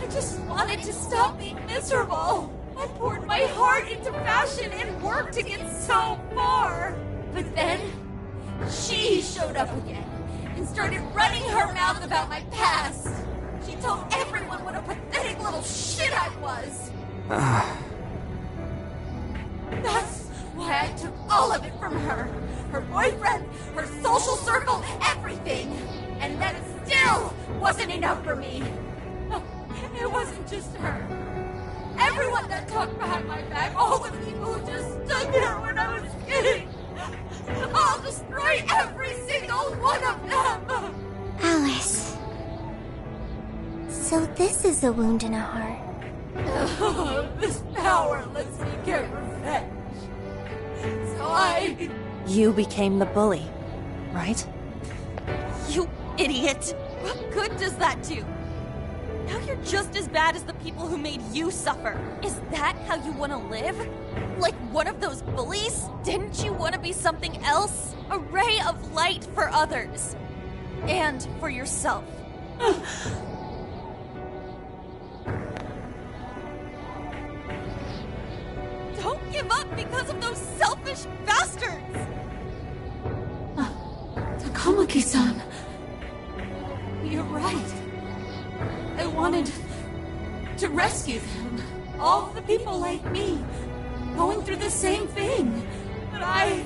I just wanted to stop being miserable. I poured my heart into fashion and worked to get so far. But then, she showed up again and started running her mouth about my past. She told everyone what a pathetic little shit I was. That's why I took all of it from her. Her boyfriend, her social circle, everything. And that still wasn't enough for me. It wasn't just her. Everyone that talked behind my back, all the people who just stood there when I was kidding. I'll destroy every single one of them! Alice. So this is a wound in a heart. This power lets me get revenge. So You became the bully, right? You idiot! What good does that do? Now you're just as bad as the people who made you suffer. Is that how you want to live? Like one of those bullies? Didn't you want to be something else? A ray of light for others. And for yourself. Don't give up because of those selfish bastards! Takamaki-san. You're right. I wanted to rescue them. All the people like me, going through the same thing. But I...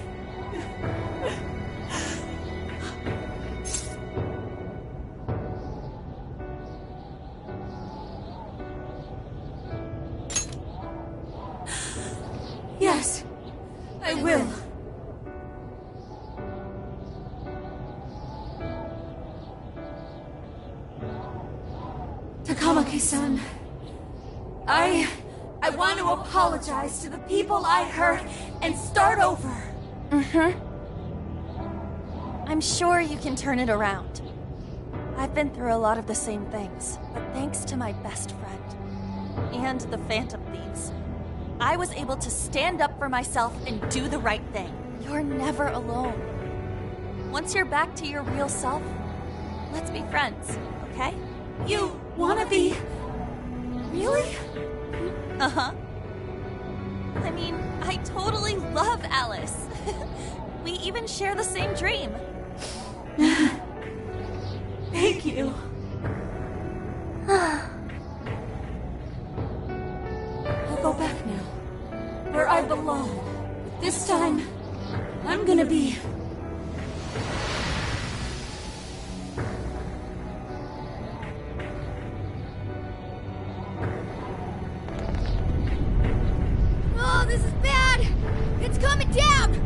Yes, I will. Takamaki-san, I want to apologize to the people I hurt and start over. I'm sure you can turn it around. I've been through a lot of the same things, but thanks to my best friend and the Phantom Thieves, I was able to stand up for myself and do the right thing. You're never alone. Once you're back to your real self, let's be friends, okay? You wanna be... Really? Uh-huh. I mean, I totally love Alice. We even share the same dream. Thank you. I'll go back now, where I belong. This time, I'm gonna be... Oh, this is bad! It's coming down!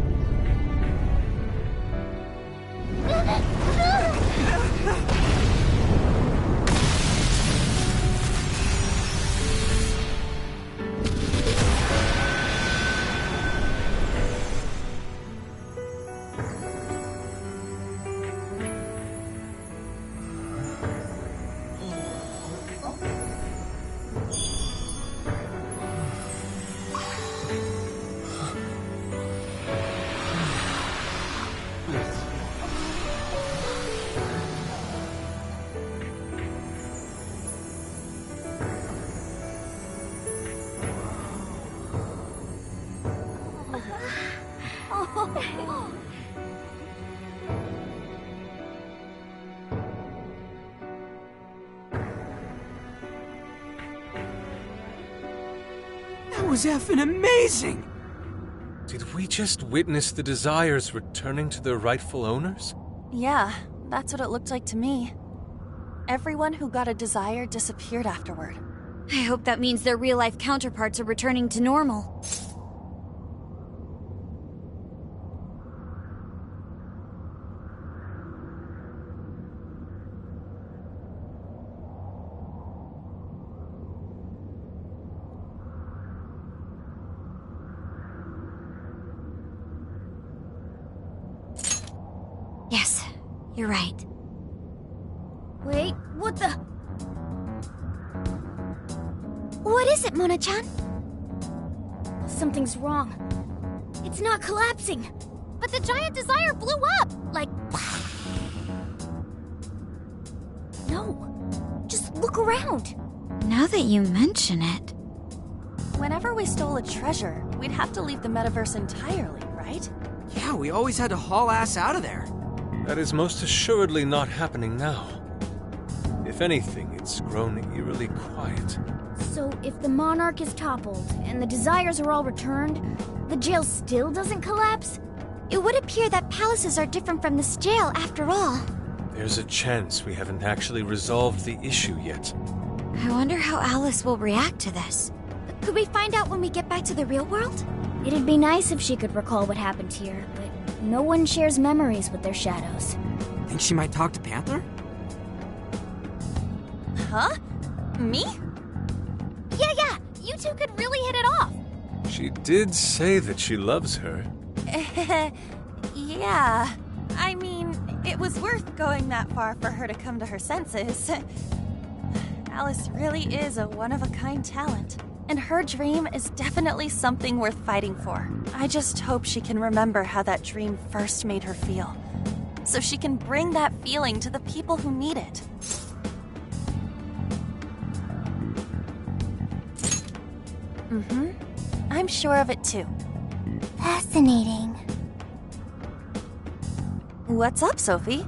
That was effing amazing! Did we just witness the Desires returning to their rightful owners? Yeah, that's what it looked like to me. Everyone who got a desire disappeared afterward. I hope that means their real-life counterparts are returning to normal. Yes, you're right. Wait, what the... What is it, Mona-chan? Something's wrong. It's not collapsing. But the giant desire blew up! Like... No. Just look around. Now that you mention it... Whenever we stole a treasure, we'd have to leave the metaverse entirely, right? Yeah, we always had to haul ass out of there. That is most assuredly not happening now. If anything, it's grown eerily quiet. So if the Monarch is toppled and the Desires are all returned, the jail still doesn't collapse? It would appear that palaces are different from this jail after all. There's a chance we haven't actually resolved the issue yet. I wonder how Alice will react to this. Could we find out when we get back to the real world? It'd be nice if she could recall what happened here, but no one shares memories with their shadows. Think she might talk to Panther? Huh? Me? Yeah, you two could really hit it off. She did say that she loves her. Yeah. I mean, it was worth going that far for her to come to her senses. Alice really is a one-of-a-kind talent, and her dream is definitely something worth fighting for. I just hope she can remember how that dream first made her feel, so she can bring that feeling to the people who need it. I'm sure of it too. Fascinating. What's up, Sophie?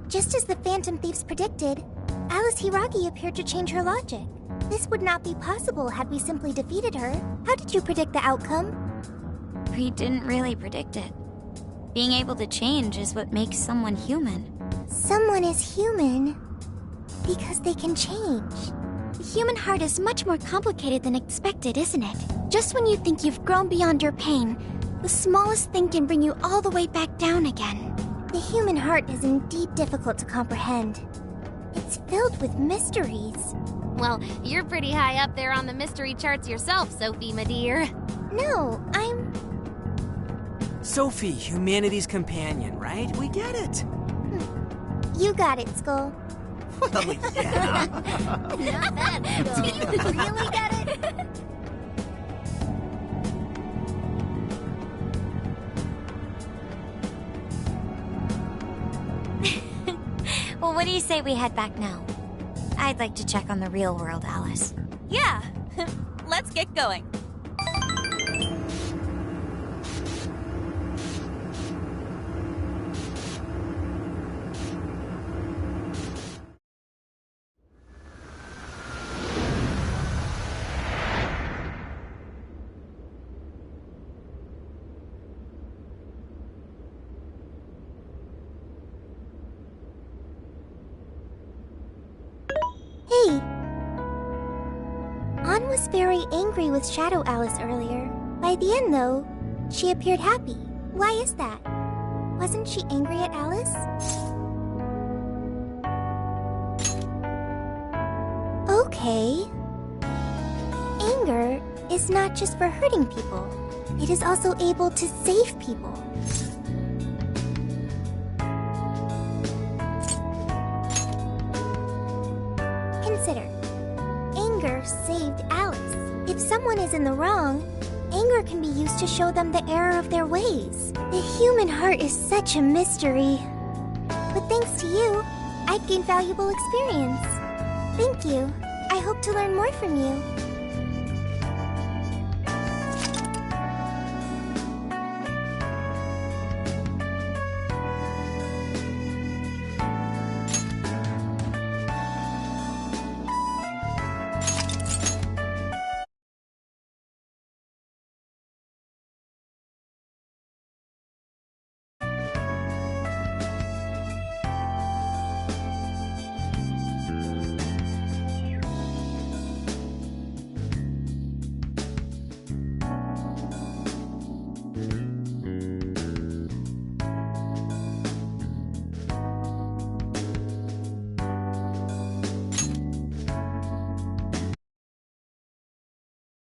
Just as the Phantom Thieves predicted, Alice Hiragi appeared to change her logic. This would not be possible had we simply defeated her. How did you predict the outcome? We didn't really predict it. Being able to change is what makes someone human. Someone is human because they can change. The human heart is much more complicated than expected, isn't it? Just when you think you've grown beyond your pain, the smallest thing can bring you all the way back down again. The human heart is indeed difficult to comprehend. It's filled with mysteries. Well, you're pretty high up there on the mystery charts yourself, Sophie, my dear. No, I'm... Sophie, humanity's companion, right? We get it. You got it, Skull. Well, yeah. Not bad, Skull. Do you really get it? Well, what do you say we head back now? I'd like to check on the real world, Alice. Yeah, let's get going. Hey! Ann was very angry with Shadow Alice earlier. By the end, though, she appeared happy. Why is that? Wasn't she angry at Alice? Okay. Anger is not just for hurting people. It is also able to save people. Consider. Anger saved Alice. If someone is in the wrong, anger can be used to show them the error of their ways. The human heart is such a mystery. But thanks to you, I've gained valuable experience. Thank you. I hope to learn more from you.